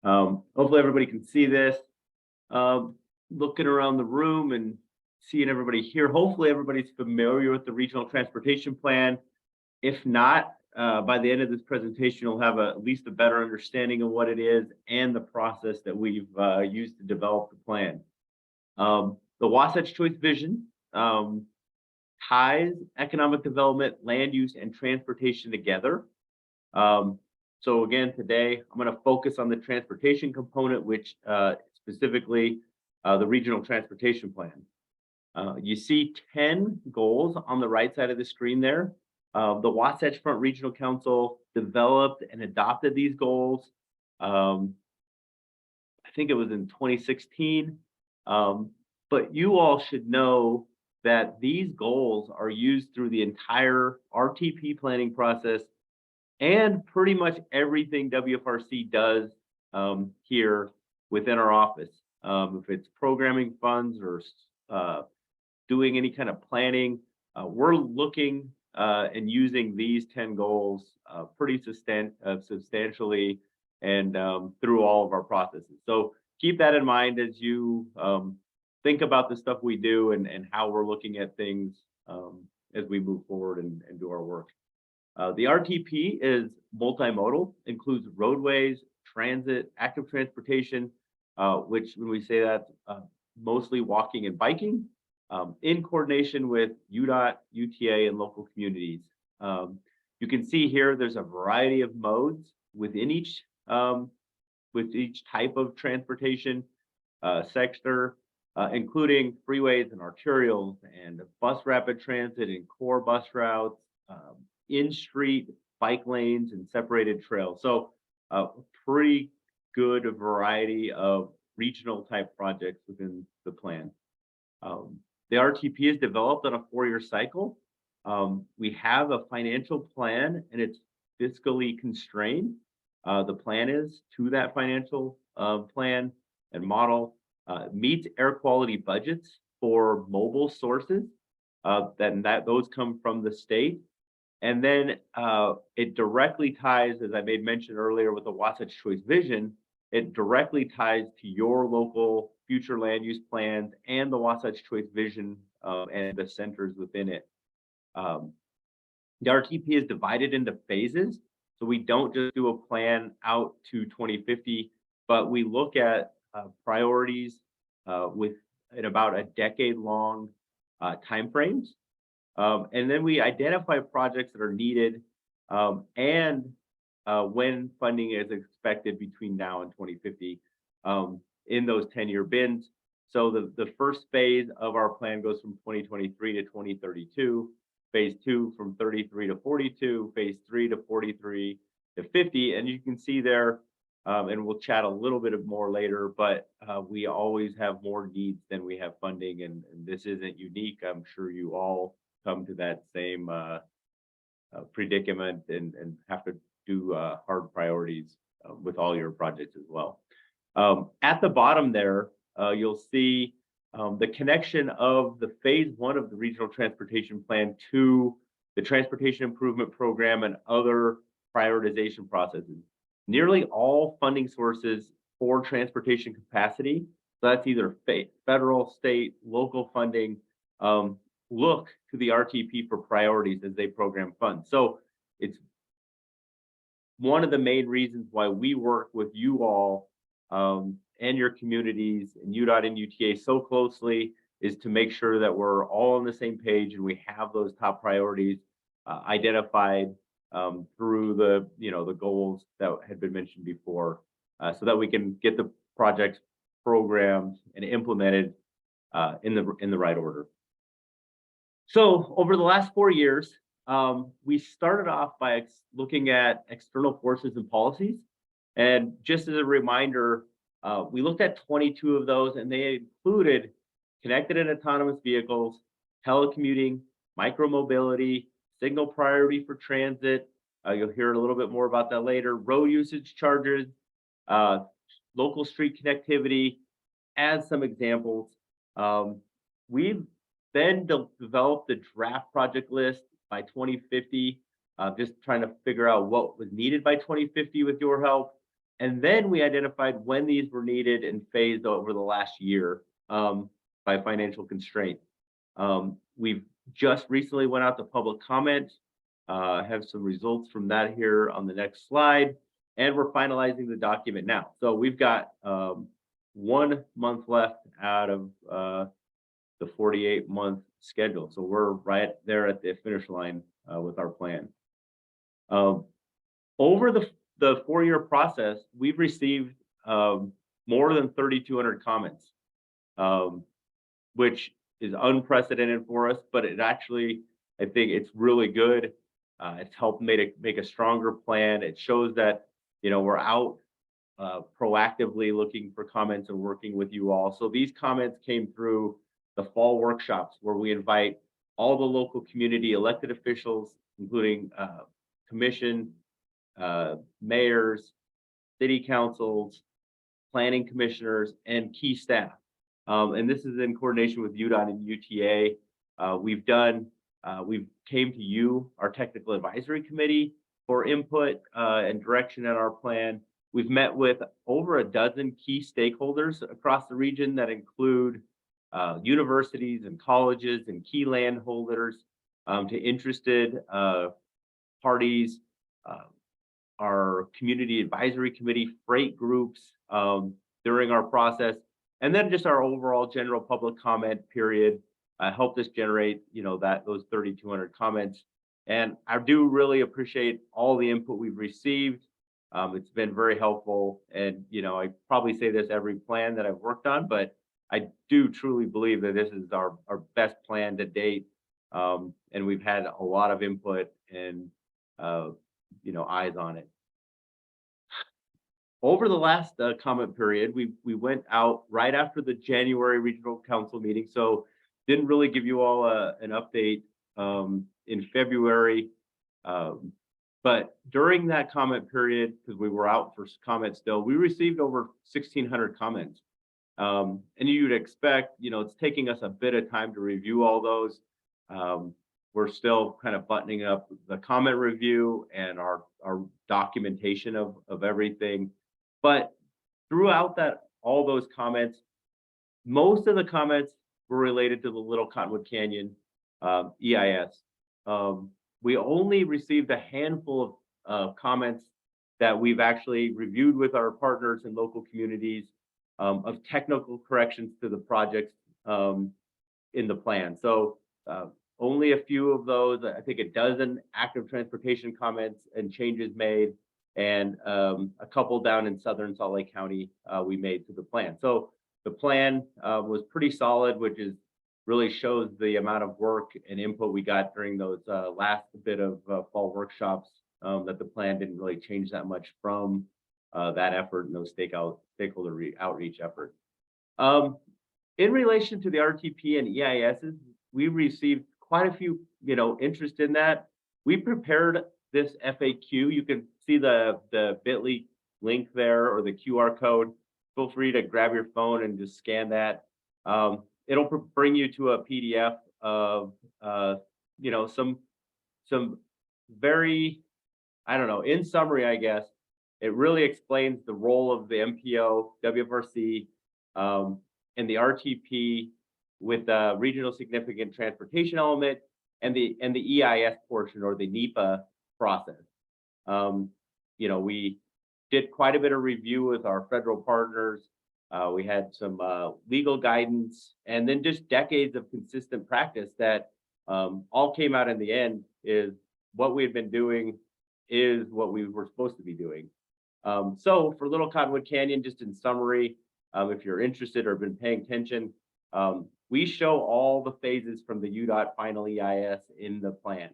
Hopefully everybody can see this. Looking around the room and seeing everybody here, hopefully everybody's familiar with the regional transportation plan. If not, by the end of this presentation, you'll have at least a better understanding of what it is and the process that we've used to develop the plan. The Wasatch Choice Vision ties economic development, land use, and transportation together. So again, today, I'm going to focus on the transportation component, which specifically the regional transportation plan. You see 10 goals on the right side of the screen there. The Wasatch Front Regional Council developed and adopted these goals. I think it was in 2016. But you all should know that these goals are used through the entire RTP planning process and pretty much everything WFRC does here within our office. If it's programming funds or doing any kind of planning, we're looking and using these 10 goals pretty substantially and through all of our processes. So keep that in mind as you think about the stuff we do and how we're looking at things as we move forward and do our work. The RTP is multimodal, includes roadways, transit, active transportation, which when we say that, mostly walking and biking, in coordination with UDOT, UTA, and local communities. You can see here there's a variety of modes within each type of transportation sector, including freeways and arterials and bus rapid transit and core bus routes, in-street bike lanes and separated trails. So pretty good variety of regional type projects within the plan. The RTP is developed on a 4-year cycle. We have a financial plan and it's fiscally constrained. The plan is to that financial plan and model meets air quality budgets for mobile sources. Those come from the state. And then it directly ties, as I made mention earlier with the Wasatch Choice Vision, it directly ties to your local future land use plans and the Wasatch Choice Vision and the centers within it. The RTP is divided into phases. So we don't just do a plan out to 2050, but we look at priorities in about a decade-long timeframes. And then we identify projects that are needed and when funding is expected between now and 2050 in those 10-year bins. So the first phase of our plan goes from 2023 to 2032, phase 2 from 33 to 42, phase 3 to 43 to 50. And you can see there, and we'll chat a little bit more later, but we always have more needs than we have funding, and this isn't unique. I'm sure you all come to that same predicament and have to do hard priorities with all your projects as well. At the bottom there, you'll see the connection of the phase 1 of the regional transportation plan to the transportation improvement program and other prioritization processes. Nearly all funding sources for transportation capacity, so that's either federal, state, local funding, look to the RTP for priorities as they program funds. So it's one of the main reasons why we work with you all and your communities and UDOT and UTA so closely is to make sure that we're all on the same page and we have those top priorities identified through the goals that had been mentioned before. so that we can get the projects programmed and implemented in the right order. So over the last 4 years, we started off by looking at external forces and policies. And just as a reminder, we looked at 22 of those, and they included connected and autonomous vehicles, telecommuting, micromobility, signal priority for transit. You'll hear a little bit more about that later. Road usage charges, local street connectivity, as some examples. We've then developed the draft project list by 2050, just trying to figure out what was needed by 2050 with your help. And then we identified when these were needed and phased over the last year by financial constraint. We've just recently went out to public comment, have some results from that here on the next slide, and we're finalizing the document now. So we've got 1 month left out of the 48-month schedule. So we're right there at the finish line with our plan. Over the 4-year process, we've received more than 3,200 comments, which is unprecedented for us, but it actually, I think it's really good. It's helped make a stronger plan. It shows that, you know, we're out proactively looking for comments and working with you all. So these comments came through the fall workshops where we invite all the local community elected officials, including commission, mayors, city councils, planning commissioners, and key staff. And this is in coordination with UDOT and UTA. We've came to you, our technical advisory committee, for input and direction in our plan. We've met with over a dozen key stakeholders across the region that include universities and colleges and key landholders, to interested parties, our community advisory committee, freight groups during our process, and then just our overall general public comment period helped us generate, you know, those 3,200 comments. And I do really appreciate all the input we've received. It's been very helpful. And, you know, I probably say this every plan that I've worked on, but I do truly believe that this is our best plan to date. And we've had a lot of input and, you know, eyes on it. Over the last comment period, we went out right after the January Regional Council meeting. So didn't really give you all an update in February. But during that comment period, because we were out for comments still, we received over 1,600 comments. And you'd expect, you know, it's taking us a bit of time to review all those. We're still kind of buttoning up the comment review and our documentation of everything. But throughout all those comments, most of the comments were related to the Little Cottonwood Canyon EIS. We only received a handful of comments that we've actually reviewed with our partners and local communities of technical corrections to the projects in the plan. So only a few of those, I think a dozen active transportation comments and changes made, and a couple down in southern Salt Lake County we made to the plan. So the plan was pretty solid, which really shows the amount of work and input we got during those last bit of fall workshops, that the plan didn't really change that much from that effort and those stakeholder outreach effort. In relation to the RTP and EISs, we received quite a few, you know, interest in that. We prepared this FAQ. You can see the bit.ly link there or the QR code. Feel free to grab your phone and just scan that. It'll bring you to a PDF of, you know, some very, I don't know, in summary, I guess, it really explains the role of the MPO, WFRC, and the RTP with the regional significant transportation element and the EIS portion or the NEPA process. You know, we did quite a bit of review with our federal partners. We had some legal guidance, and then just decades of consistent practice that all came out in the end is what we had been doing is what we were supposed to be doing. So for Little Cottonwood Canyon, just in summary, if you're interested or been paying attention, we show all the phases from the UDOT final EIS in the plan.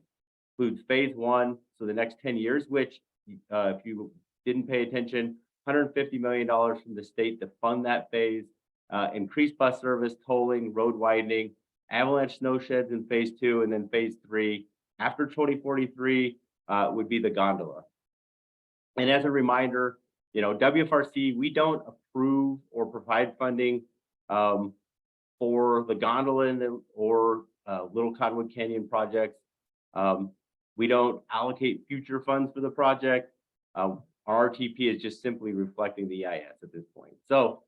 Includes phase 1, so the next 10 years, which if you didn't pay attention, $150 million from the state to fund that phase, increased bus service, tolling, road widening, avalanche snow sheds in phase 2, and then phase 3 after 2043 would be the gondola. And as a reminder, you know, WFRC, we don't approve or provide funding for the gondola or Little Cottonwood Canyon projects. We don't allocate future funds for the project. Our RTP is just simply reflecting the EIS at this point. So,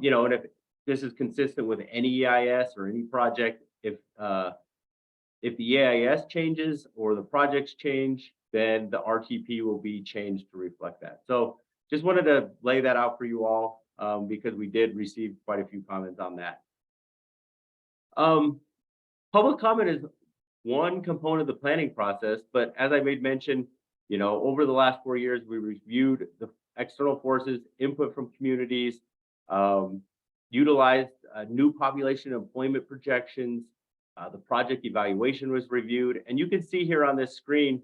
you know, and if this is consistent with any EIS or any project, if the EIS changes or the projects change, then the RTP will be changed to reflect that. So just wanted to lay that out for you all because we did receive quite a few comments on that. Public comment is one component of the planning process, but as I made mention, you know, over the last 4 years, we reviewed the external forces, input from communities, utilized new population employment projections. The project evaluation was reviewed, and you can see here on this screen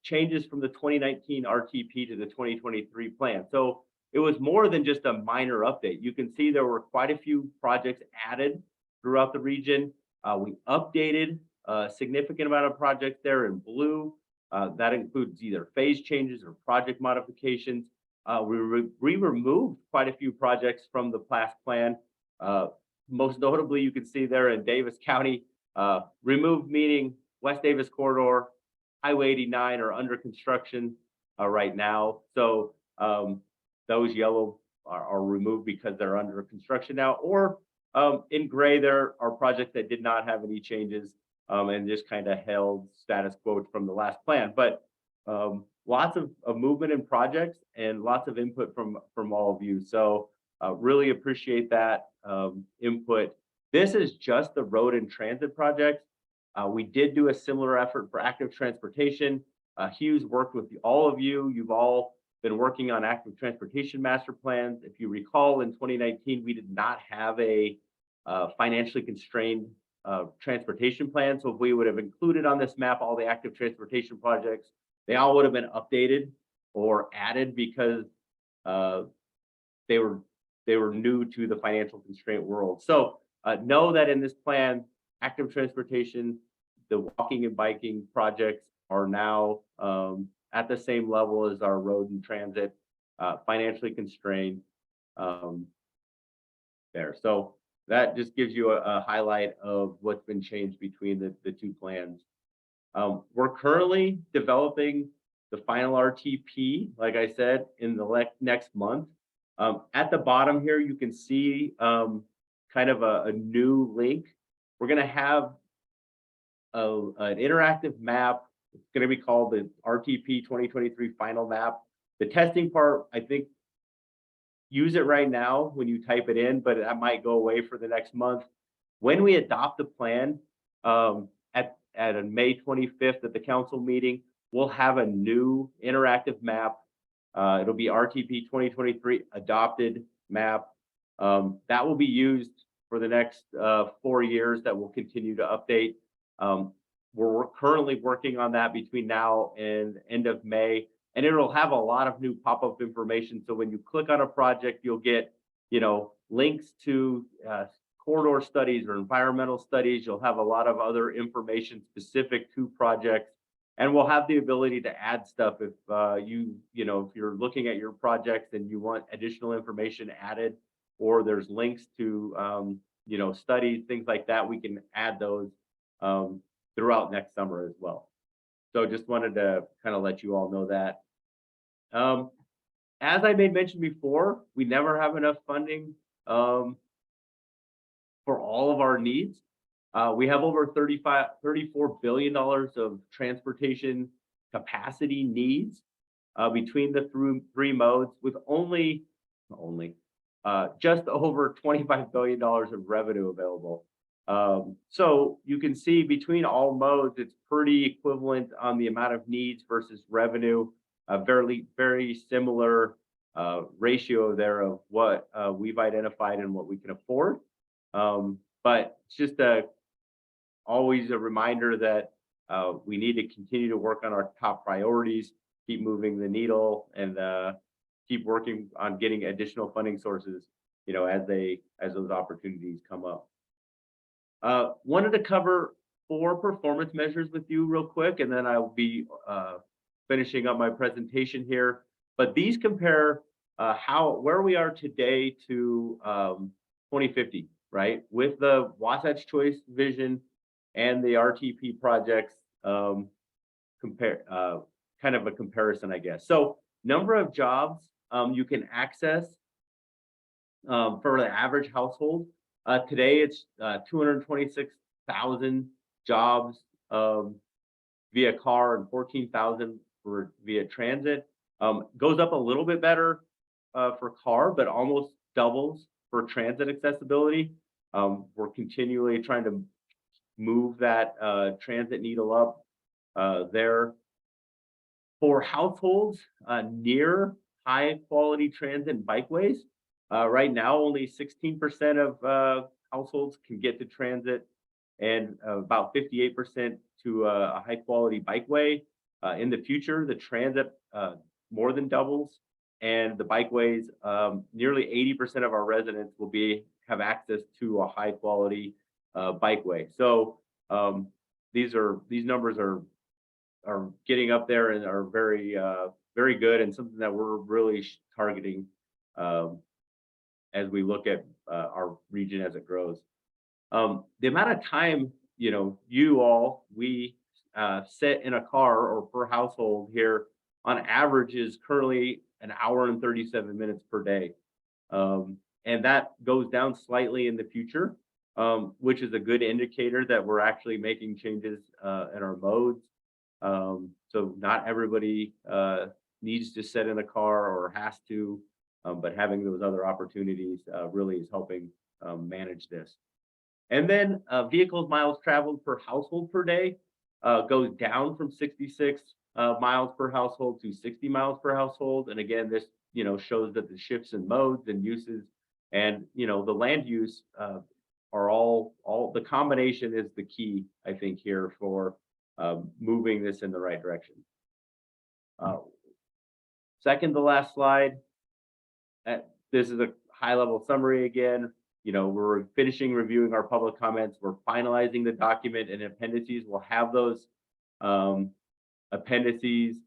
changes from the 2019 RTP to the 2023 plan. So it was more than just a minor update. You can see there were quite a few projects added throughout the region. We updated a significant amount of projects there in blue. That includes either phase changes or project modifications. We removed quite a few projects from the past plan. Most notably, you can see there in Davis County, removed meaning West Davis Corridor, Highway 89 are under construction right now. So those yellow are removed because they're under construction now, or in gray, there are projects that did not have any changes and just kind of held status quo from the last plan. But lots of movement in projects and lots of input from all of you. So really appreciate that input. This is just the road and transit projects. We did do a similar effort for active transportation. Hughes worked with all of you. You've all been working on active transportation master plans. If you recall, in 2019, we did not have a financially constrained transportation plan. So if we would have included on this map all the active transportation projects, they all would have been updated or added because they were new to the financial constraint world. So know that in this plan, active transportation, the walking and biking projects are now at the same level as our road and transit, financially constrained there. So that just gives you a highlight of what's been changed between the two plans. We're currently developing the final RTP, like I said, in the next month. At the bottom here, you can see kind of a new link. We're going to have an interactive map. It's going to be called the RTP 2023 final map. The testing part, I think, use it right now when you type it in, but that might go away for the next month. When we adopt the plan at a May 25th at the council meeting, we'll have a new interactive map. It'll be RTP 2023 adopted map. That will be used for the next 4 years that we'll continue to update. We're currently working on that between now and end of May, and it'll have a lot of new pop-up information. So when you click on a project, you'll get, you know, links to corridor studies or environmental studies. You'll have a lot of other information specific to projects, and we'll have the ability to add stuff if you know, if you're looking at your projects and you want additional information added, or there's links to you know, studies, things like that. We can add those throughout next summer as well. So just wanted to kind of let you all know that. As I made mention before, we never have enough funding for all of our needs. We have over $34 billion of transportation capacity needs between the three modes, with just over $25 billion of revenue available. So you can see between all modes, it's pretty equivalent on the amount of needs versus revenue. a very similar ratio there of what we've identified and what we can afford. But it's just always a reminder that we need to continue to work on our top priorities, keep moving the needle, and keep working on getting additional funding sources, you know, as those opportunities come up. Wanted to cover 4 performance measures with you real quick, and then I'll be finishing up my presentation here. But these compare where we are today to 2050, right? With the Wasatch Choice vision and the RTP projects, kind of a comparison, I guess. So number of jobs you can access for the average household. Today it's 226,000 jobs via car and 14,000 via transit. Goes up a little bit better for car, but almost doubles for transit accessibility. We're continually trying to move that transit needle up there. For households near high quality transit and bikeways, right now only 16% of households can get to transit, and about 58% to a high quality bikeway. In the future, the transit more than doubles, and the bikeways, nearly 80% of our residents will have access to a high quality bikeway. So these numbers are getting up there and are very good, and something that we're really targeting as we look at our region as it grows. The amount of time, you know, we sit in a car or per household here on average is currently 1 hour and 37 minutes per day. And that goes down slightly in the future, which is a good indicator that we're actually making changes in our modes. So not everybody needs to sit in a car or has to, but having those other opportunities really is helping manage this. And then vehicles miles traveled per household per day goes down from 66 miles per household to 60 miles per household. And again, this, you know, shows that the shifts in modes and uses and, you know, the land use are all the combination is the key, I think, here for moving this in the right direction. Second to last slide. This is a high level summary again. You know, we're finishing reviewing our public comments. We're finalizing the document and appendices. We'll have those appendices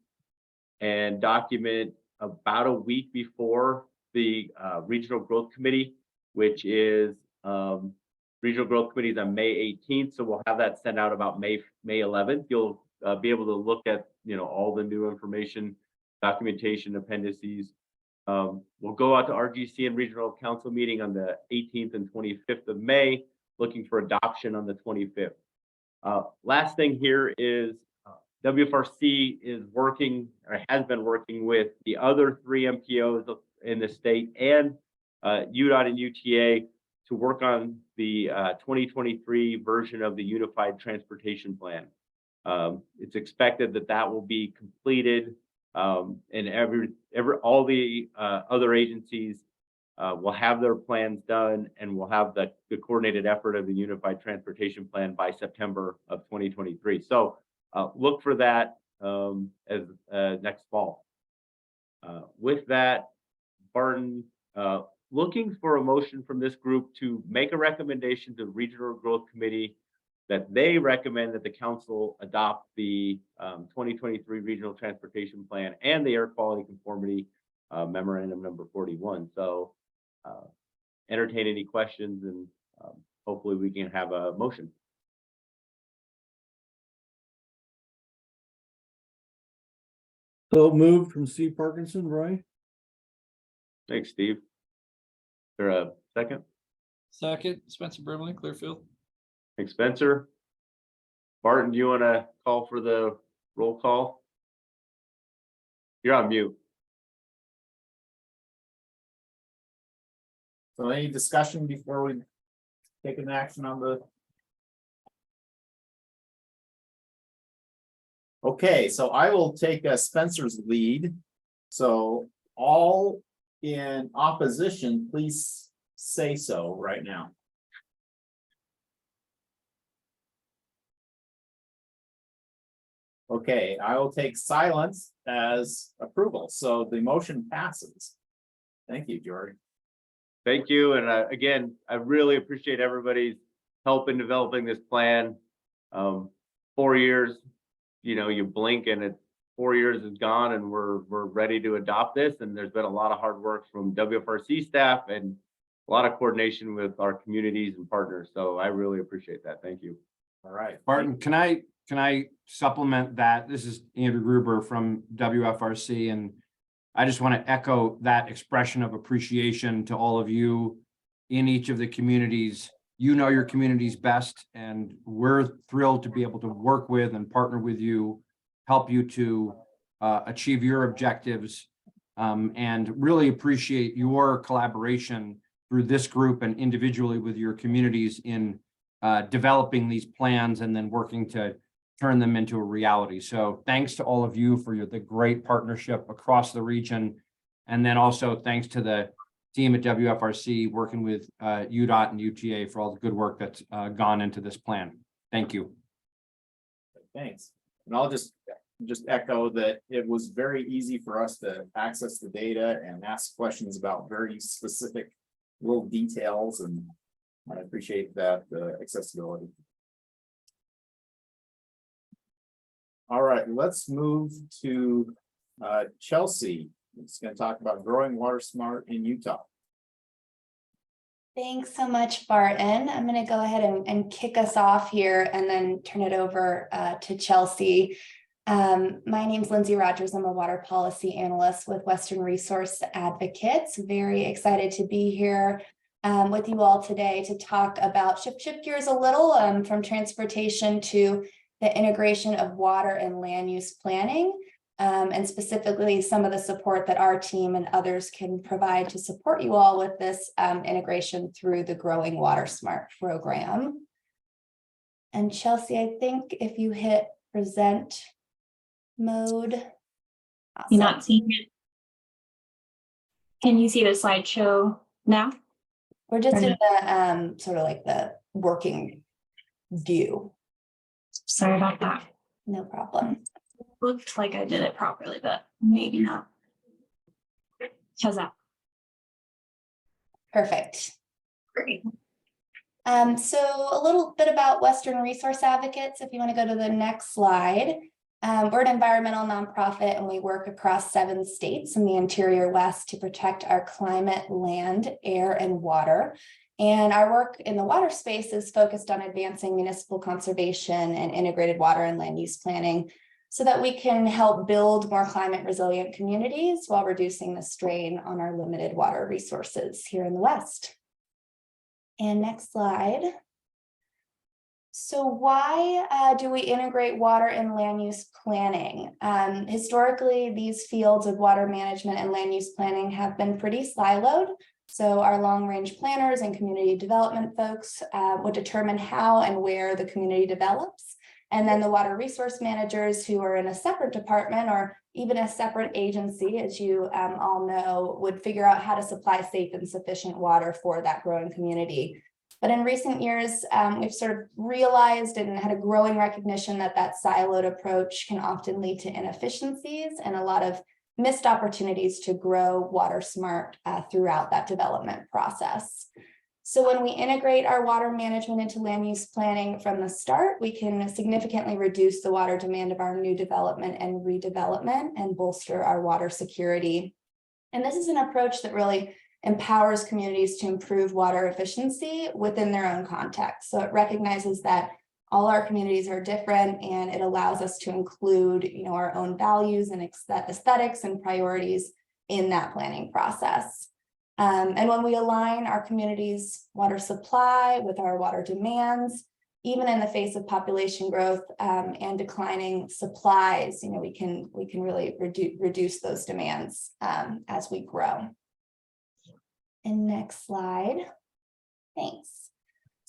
and document about a week before the Regional Growth Committee, which is Regional Growth Committee is on May 18th. So we'll have that sent out about May 11th. You'll be able to look at, you know, all the new information, documentation, appendices. We'll go out to RGC and Regional Council meeting on the 18th and 25th of May, looking for adoption on the 25th. Last thing here is WFRC is working or has been working with the other 3 MPOs in the state and UDOT and UTA to work on the 2023 version of the Unified Transportation Plan. It's expected that will be completed, and all the other agencies will have their plans done, and we'll have the coordinated effort of the Unified Transportation Plan by September of 2023. So look for that as next fall. With that, Barton, looking for a motion from this group to make a recommendation to the Regional Growth Committee that they recommend that the council adopt the 2023 Regional Transportation Plan and the Air Quality Conformity Memorandum number 41. So entertain any questions, and hopefully we can have a motion. So moved from Steve Parkinson, Roy. Thanks, Steve. Is there a second? Second, Spencer Brimley, Clearfield. Thanks, Spencer. Barton, do you want to call for the roll call? You're on mute. So any discussion before we take an action on the Okay, so I will take Spencer's lead. So all in opposition, please say so right now. Okay, I will take silence as approval. So the motion passes. Thank you, George. Thank you. And again, I really appreciate everybody's help in developing this plan. 4 years, you know, you blink and it's 4 years is gone and we're ready to adopt this. And there's been a lot of hard work from WFRC staff and a lot of coordination with our communities and partners. So I really appreciate that. Thank you. All right. Barton, can I supplement that? This is Andrew Gruber from WFRC, and I just want to echo that expression of appreciation to all of you in each of the communities. You know your communities best, and we're thrilled to be able to work with and partner with you, help you to achieve your objectives, and really appreciate your collaboration through this group and individually with your communities in developing these plans and then working to turn them into a reality. So thanks to all of you for the great partnership across the region. And then also thanks to the team at WFRC working with UDOT and UTA for all the good work that's gone into this plan. Thank you. Thanks. And I'll just echo that it was very easy for us to access the data and ask questions about very specific little details, and I appreciate that accessibility. All right, let's move to Chelsea. It's going to talk about growing water smart in Utah. Thanks so much, Barton. I'm going to go ahead and kick us off here and then turn it over to Chelsea. My name's Lindsay Rogers. I'm a water policy analyst with Western Resource Advocates. Very excited to be here with you all today to talk about shift gears a little from transportation to the integration of water and land use planning, and specifically some of the support that our team and others can provide to support you all with this integration through the Growing Water Smart program. And Chelsea, I think if you hit present mode. Awesome. You're not seeing it. Can you see the slideshow now? We're just in the sort of like the working view. Sorry about that. No problem. Looked like I did it properly, but maybe not. How's that? Perfect. Great. So a little bit about Western Resource Advocates, if you want to go to the next slide. We're an environmental nonprofit and we work across 7 states in the interior West to protect our climate, land, air, and water. And our work in the water space is focused on advancing municipal conservation and integrated water and land use planning so that we can help build more climate resilient communities while reducing the strain on our limited water resources here in the West. And next slide. So why do we integrate water and land use planning? Historically, these fields of water management and land use planning have been pretty siloed. So our long-range planners and community development folks would determine how and where the community develops. And then the water resource managers who are in a separate department or even a separate agency, as you all know, would figure out how to supply safe and sufficient water for that growing community. But in recent years, we've sort of realized and had a growing recognition that that siloed approach can often lead to inefficiencies and a lot of missed opportunities to grow water smart throughout that development process. So when we integrate our water management into land use planning from the start, we can significantly reduce the water demand of our new development and redevelopment and bolster our water security. And this is an approach that really empowers communities to improve water efficiency within their own context. So it recognizes that all our communities are different and it allows us to include, our own values and aesthetics and priorities in that planning process. And when we align our community's water supply with our water demands, even in the face of population growth and declining supplies, we can really reduce those demands as we grow. And next slide. Thanks.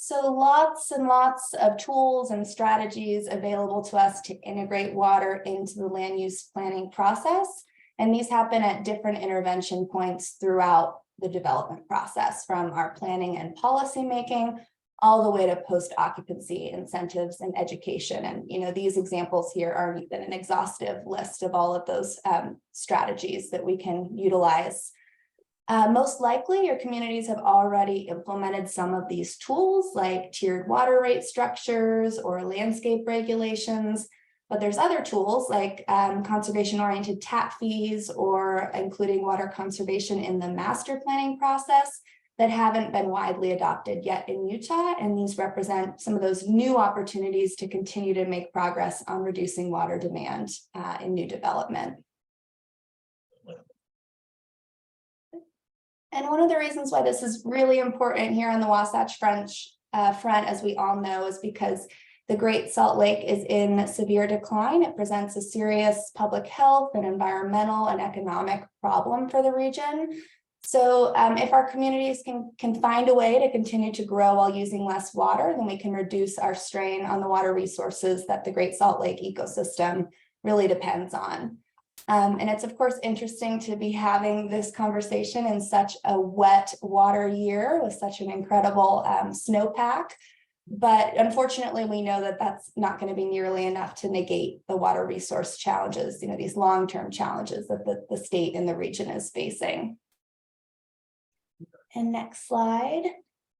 So lots and lots of tools and strategies available to us to integrate water into the land use planning process. And these happen at different intervention points throughout the development process, from our planning and policy making all the way to post-occupancy incentives and education. And these examples here aren't even an exhaustive list of all of those strategies that we can utilize. Most likely your communities have already implemented some of these tools like tiered water rate structures or landscape regulations, but there's other tools like conservation-oriented tap fees or including water conservation in the master planning process that haven't been widely adopted yet in Utah. And these represent some of those new opportunities to continue to make progress on reducing water demand in new development. And one of the reasons why this is really important here on the Wasatch front, as we all know, is because the Great Salt Lake is in severe decline. It presents a serious public health and environmental and economic problem for the region. So if our communities can find a way to continue to grow while using less water, then we can reduce our strain on the water resources that the Great Salt Lake ecosystem really depends on. And it's of course interesting to be having this conversation in such a wet water year with such an incredible snowpack. But unfortunately, we know that that's not going to be nearly enough to negate the water resource challenges, these long-term challenges that the state and the region is facing. And next slide.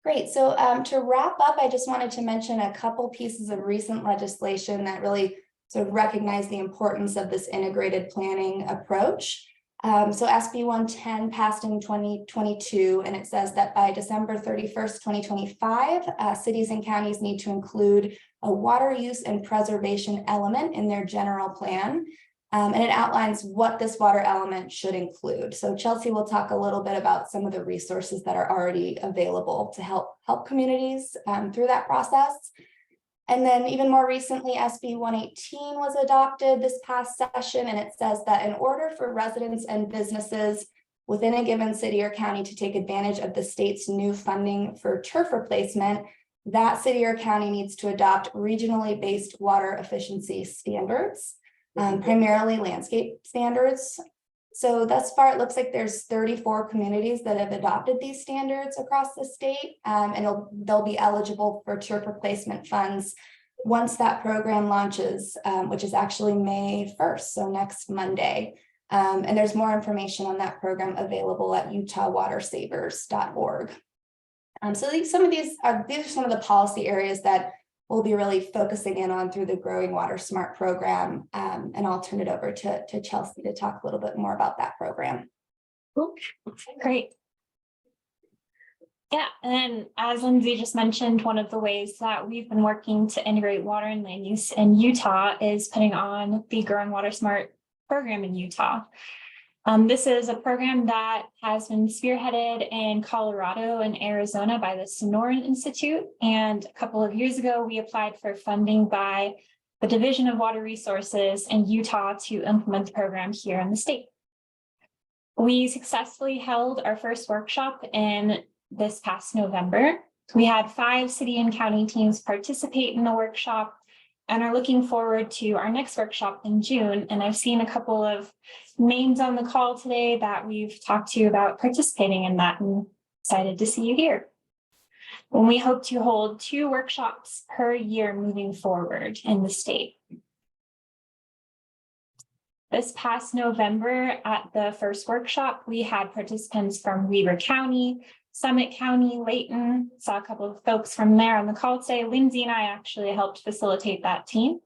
Great. So to wrap up, I just wanted to mention a couple pieces of recent legislation that really sort of recognize the importance of this integrated planning approach. So SB 110 passed in 2022, and it says that by December 31st, 2025, cities and counties need to include a water use and preservation element in their general plan. And it outlines what this water element should include. So Chelsea will talk a little bit about some of the resources that are already available to help communities through that process. And then even more recently, SB 118 was adopted this past session, and it says that in order for residents and businesses within a given city or county to take advantage of the state's new funding for turf replacement, that city or county needs to adopt regionally based water efficiency standards, primarily landscape standards. So thus far, it looks like there's 34 communities that have adopted these standards across the state, and they'll be eligible for turf replacement funds once that program launches, which is actually May 1st, so next Monday. And there's more information on that program available at utahwatersavers.org. So these are some of the policy areas that we'll be really focusing in on through the Growing Water Smart program. And I'll turn it over to Chelsea to talk a little bit more about that program. Great. Yeah, and as Lindsay just mentioned, one of the ways that we've been working to integrate water and land use in Utah is putting on the Growing Water Smart program in Utah. This is a program that has been spearheaded in Colorado and Arizona by the Sonoran Institute. And a couple of years ago, we applied for funding by the Division of Water Resources in Utah to implement the program here in the state. We successfully held our first workshop in this past November. We had 5 city and county teams participate in the workshop and are looking forward to our next workshop in June. And I've seen a couple of names on the call today that we've talked to about participating in that, and excited to see you here. And we hope to hold 2 workshops per year moving forward in the state. This past November at the first workshop, we had participants from Weber County, Summit County, Layton, saw a couple of folks from there on the call today. Lindsay and I actually helped facilitate that team.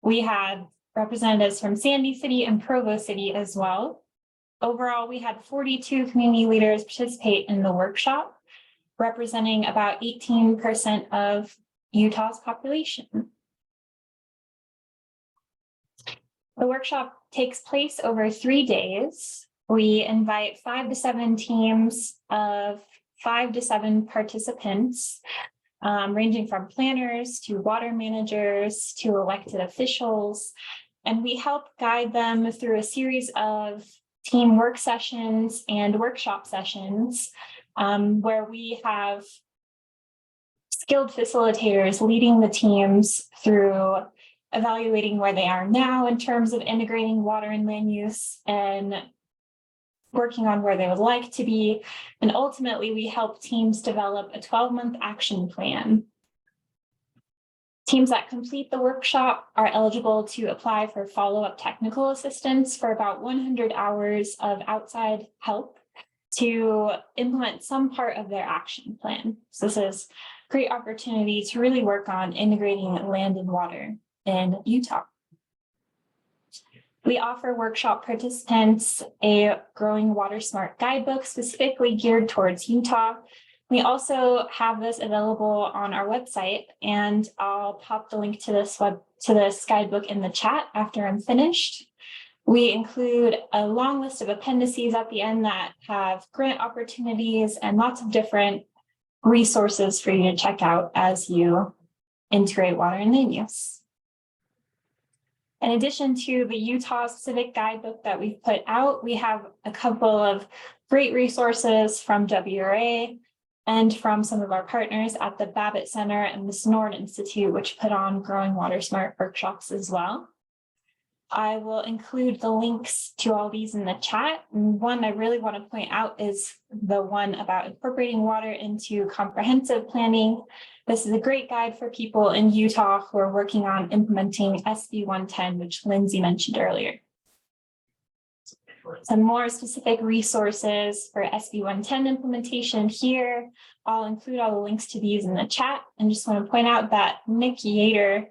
We had representatives from Sandy City and Provo City as well. Overall, we had 42 community leaders participate in the workshop, representing about 18% of Utah's population. The workshop takes place over 3 days. We invite 5 to 7 teams of 5 to 7 participants, ranging from planners to water managers to elected officials. And we help guide them through a series of team work sessions and workshop sessions where we have skilled facilitators leading the teams through evaluating where they are now in terms of integrating water and land use and working on where they would like to be. And ultimately, we help teams develop a 12-month action plan. Teams that complete the workshop are eligible to apply for follow-up technical assistance for about 100 hours of outside help to implement some part of their action plan. So this is a great opportunity to really work on integrating land and water in Utah. We offer workshop participants a Growing Water Smart guidebook specifically geared towards Utah. We also have this available on our website, and I'll pop the link to this guidebook in the chat after I'm finished. We include a long list of appendices at the end that have grant opportunities and lots of different resources for you to check out as you integrate water and land use. In addition to the Utah specific guidebook that we've put out, we have a couple of great resources from WRA and from some of our partners at the Babbitt Center and the Sonoran Institute, which put on Growing Water Smart workshops as well. I will include the links to all these in the chat. And one I really want to point out is the one about incorporating water into comprehensive planning. This is a great guide for people in Utah who are working on implementing SB 110, which Lindsay mentioned earlier. Some more specific resources for SB 110 implementation here. I'll include all the links to these in the chat, and just want to point out that Nick Yater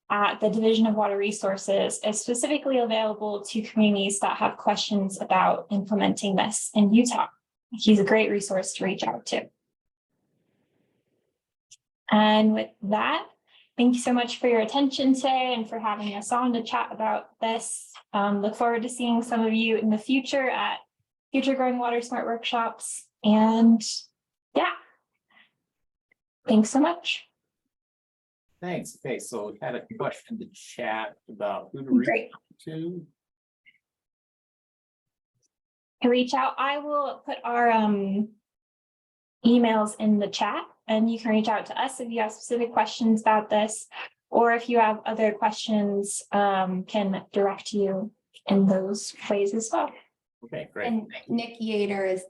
at the Division of Water Resources is specifically available to communities that have questions about implementing this in Utah. He's a great resource to reach out to. And with that, thank you so much for your attention today and for having us on to chat about this. Look forward to seeing some of you in the future at future Growing Water Smart workshops. And yeah, thanks so much. Thanks. Okay, so we had a question in the chat about who to reach to. To reach out, I will put our emails in the chat, and you can reach out to us if you have specific questions about this, or if you have other questions, can direct you in those ways as well. Okay, great. And Nick Yater is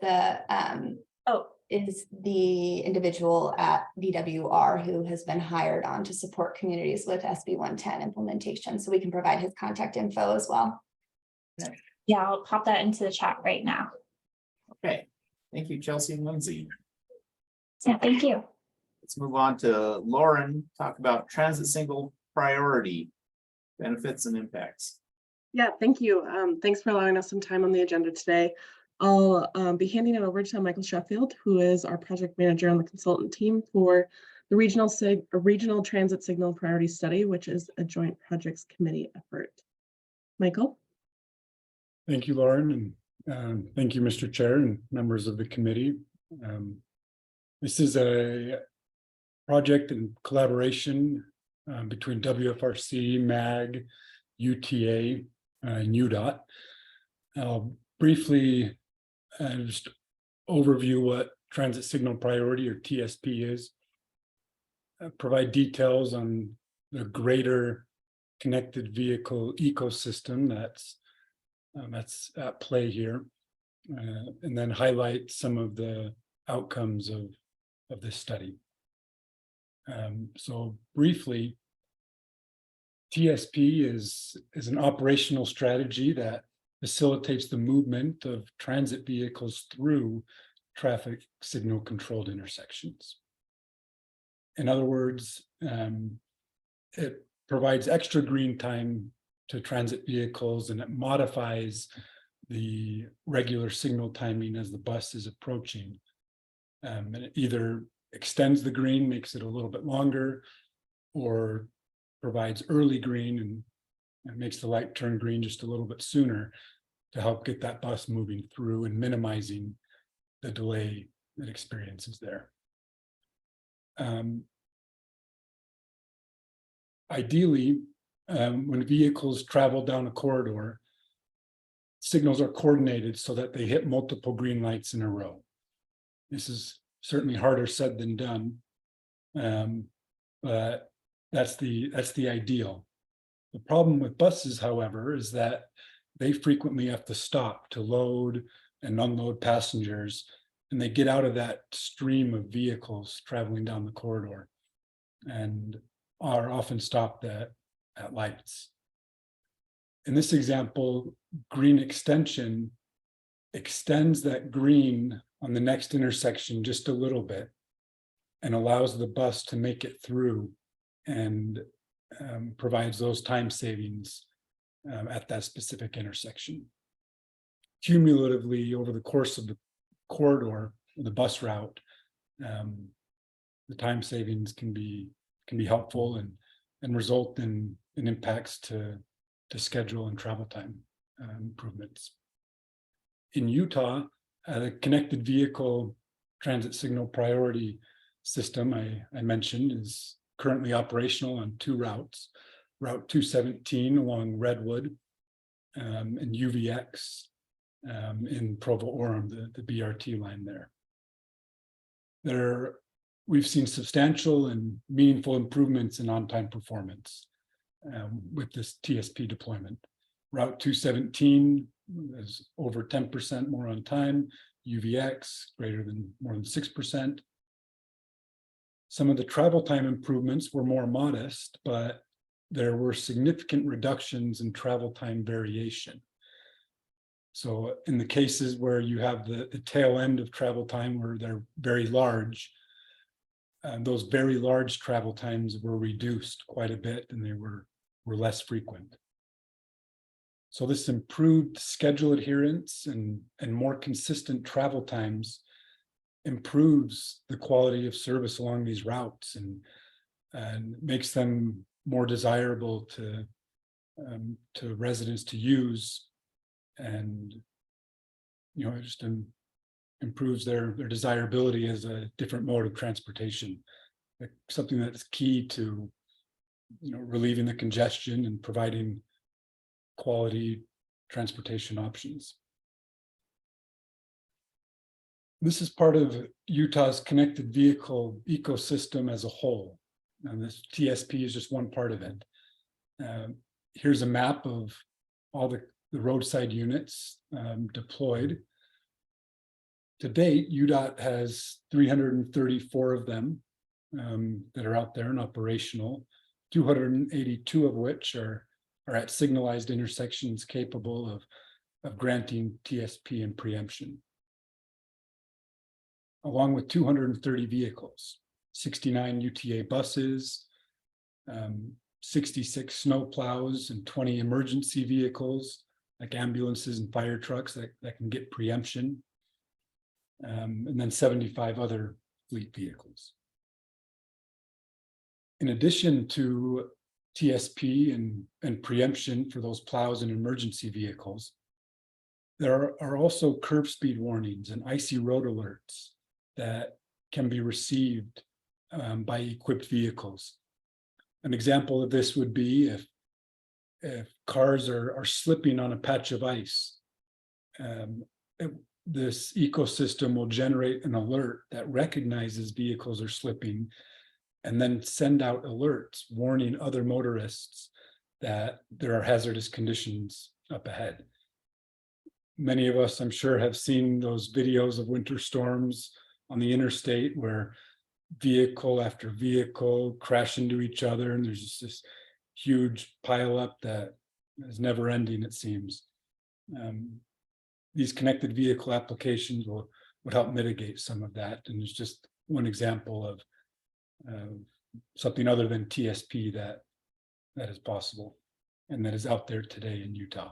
the individual at VWR who has been hired on to support communities with SB 110 implementation. So we can provide his contact info as well. Yeah, I'll pop that into the chat right now. Okay, thank you, Chelsea and Lindsay. Yeah, thank you. Let's move on to Lauren, talk about transit single priority benefits and impacts. Yeah, thank you. Thanks for allowing us some time on the agenda today. I'll be handing it over to Michael Sheffield, who is our project manager on the consultant team for the Regional Transit Signal Priority Study, which is a joint projects committee effort. Michael? Thank you, Lauren, and thank you, Mr. Chair and members of the committee. This is a project in collaboration between WFRC, MAG, UTA, and UDOT. I'll briefly just overview what Transit Signal Priority, or TSP, is. Provide details on the greater connected vehicle ecosystem that's at play here, and then highlight some of the outcomes of this study. So briefly, TSP is an operational strategy that facilitates the movement of transit vehicles through traffic signal controlled intersections. In other words, it provides extra green time to transit vehicles, and it modifies the regular signal timing as the bus is approaching. And it either extends the green, makes it a little bit longer, or provides early green and makes the light turn green just a little bit sooner to help get that bus moving through and minimizing the delay that experiences there. Ideally, when vehicles travel down a corridor, signals are coordinated so that they hit multiple green lights in a row. This is certainly harder said than done, But that's the ideal. The problem with buses, however, is that they frequently have to stop to load and unload passengers, and they get out of that stream of vehicles traveling down the corridor and are often stopped at lights. In this example, green extension extends that green on the next intersection just a little bit and allows the bus to make it through and provides those time savings at that specific intersection. Cumulatively, over the course of the corridor, the bus route, the time savings can be helpful and result in impacts to schedule and travel time improvements. In Utah, the connected vehicle transit signal priority system I mentioned is currently operational on 2 routes. Route 217 along Redwood and UVX in Provo-Orem, the BRT line there. We've seen substantial and meaningful improvements in on-time performance with this TSP deployment. Route 217 is over 10% more on time, UVX more than 6%. Some of the travel time improvements were more modest, but there were significant reductions in travel time variation. So in the cases where you have the tail end of travel time where they're very large, those very large travel times were reduced quite a bit and they were less frequent. So this improved schedule adherence and more consistent travel times improves the quality of service along these routes and makes them more desirable to residents to use, and it just improves their desirability as a different mode of transportation, like something that's key to relieving the congestion and providing quality transportation options. This is part of Utah's connected vehicle ecosystem as a whole, and this TSP is just one part of it. Here's a map of all the roadside units deployed. To date, UDOT has 334 of them that are out there and operational, 282 of which are at signalized intersections capable of granting TSP and preemption. Along with 230 vehicles, 69 UTA buses, 66 snow plows, and 20 emergency vehicles like ambulances and fire trucks that can get preemption, and then 75 other fleet vehicles. In addition to TSP and preemption for those plows and emergency vehicles, there are also curb speed warnings and icy road alerts that can be received by equipped vehicles. An example of this would be if cars are slipping on a patch of ice, this ecosystem will generate an alert that recognizes vehicles are slipping and then send out alerts warning other motorists that there are hazardous conditions up ahead. Many of us, I'm sure, have seen those videos of winter storms on the interstate where vehicle after vehicle crash into each other, and there's just this huge pileup that is never ending, it seems. These connected vehicle applications would help mitigate some of that, and it's just one example of something other than TSP that is possible and that is out there today in Utah.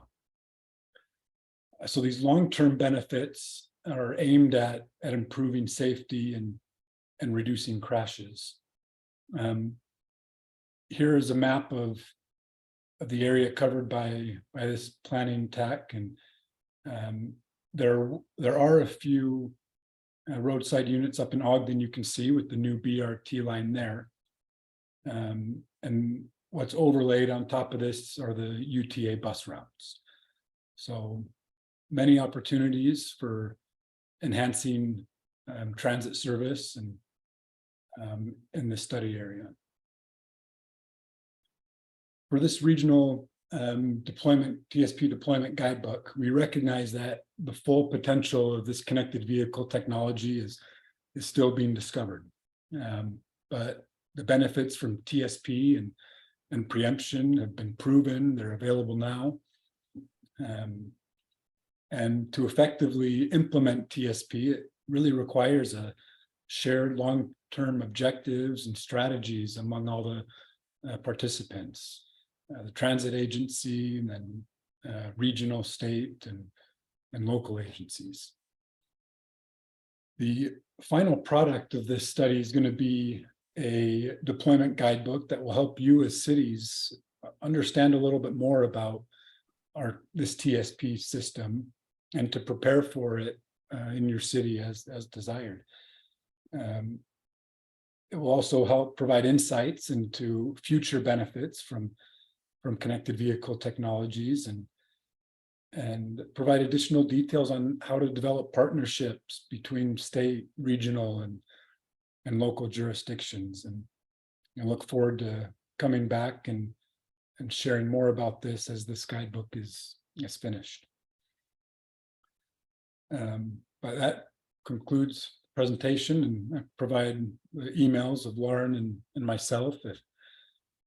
So these long-term benefits are aimed at improving safety and reducing crashes. Here is a map of the area covered by this planning TAC, and there are a few roadside units up in Ogden you can see with the new BRT line there. And what's overlaid on top of this are the UTA bus routes. So many opportunities for enhancing transit service and in the study area. For this regional deployment, TSP deployment guidebook, we recognize that the full potential of this connected vehicle technology is still being discovered. But the benefits from TSP and preemption have been proven, they're available now. And to effectively implement TSP, it really requires a shared long-term objectives and strategies among all the participants. The transit agency, and then regional, state, and local agencies. The final product of this study is going to be a deployment guidebook that will help you as cities understand a little bit more about this TSP system and to prepare for it in your city as desired. It will also help provide insights into future benefits from connected vehicle technologies and provide additional details on how to develop partnerships between state, regional, and local jurisdictions. And I look forward to coming back and sharing more about this as this guidebook is finished. But that concludes the presentation, and I provide the emails of Lauren and myself if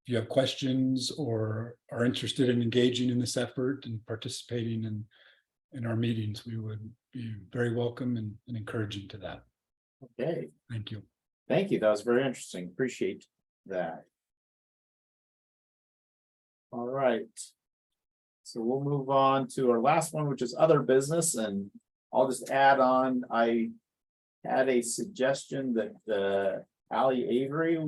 you have questions or are interested in engaging in this effort and participating in our meetings. We would be very welcome and encouraging to that. Okay, Thank you. thank you. That was very interesting. Appreciate that. All right. So we'll move on to our last one, which is other business, and I'll just add on, I had a suggestion that Allie Avery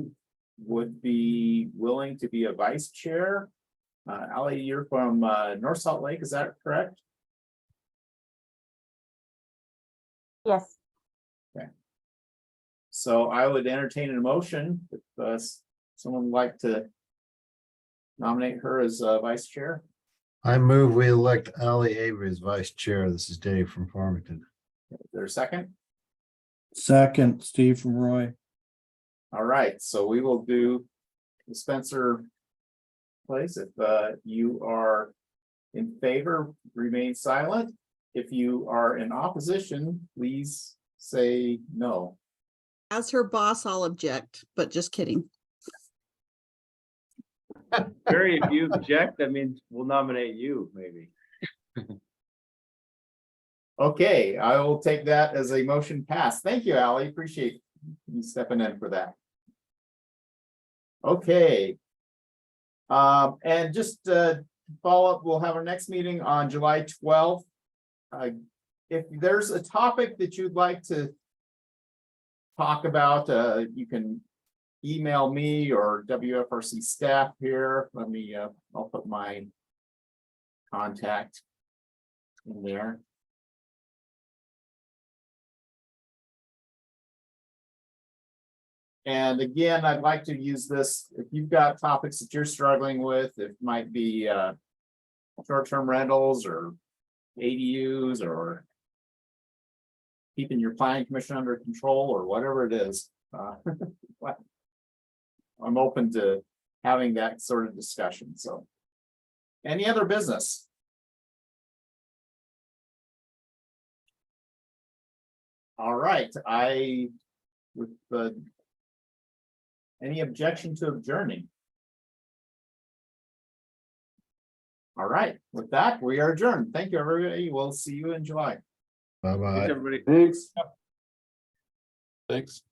would be willing to be a vice chair. Allie, you're from North Salt Lake, is that correct? Yes. Okay. So I would entertain a motion if someone would like to nominate her as vice chair. I move we elect Allie Avery as vice chair. This is Dave from Farmington. Is there a second? Second, Steve from Roy. All right, so we will do the Spencer place. If you are in favor, remain silent. If you are in opposition, please say no. As her boss, I'll object, but just kidding. Barry, if you object, that means we'll nominate you, maybe. Okay, I will take that as a motion passed. Thank you, Allie. Appreciate you stepping in for that. Okay. And just follow up, we'll have our next meeting on July 12th. If there's a topic that you'd like to talk about, you can email me or WFRC staff here. Let me, I'll put my contact in there. And again, I'd like to use this, if you've got topics that you're struggling with, it might be short-term rentals or ADUs or keeping your planning commission under control or whatever it is. I'm open to having that sort of discussion. So any other business? All right, with the any objection to adjourning? All right, with that, we are adjourned. Thank you, everybody. We'll see you in July. Bye-bye. Thanks, everybody. Thanks. Thanks.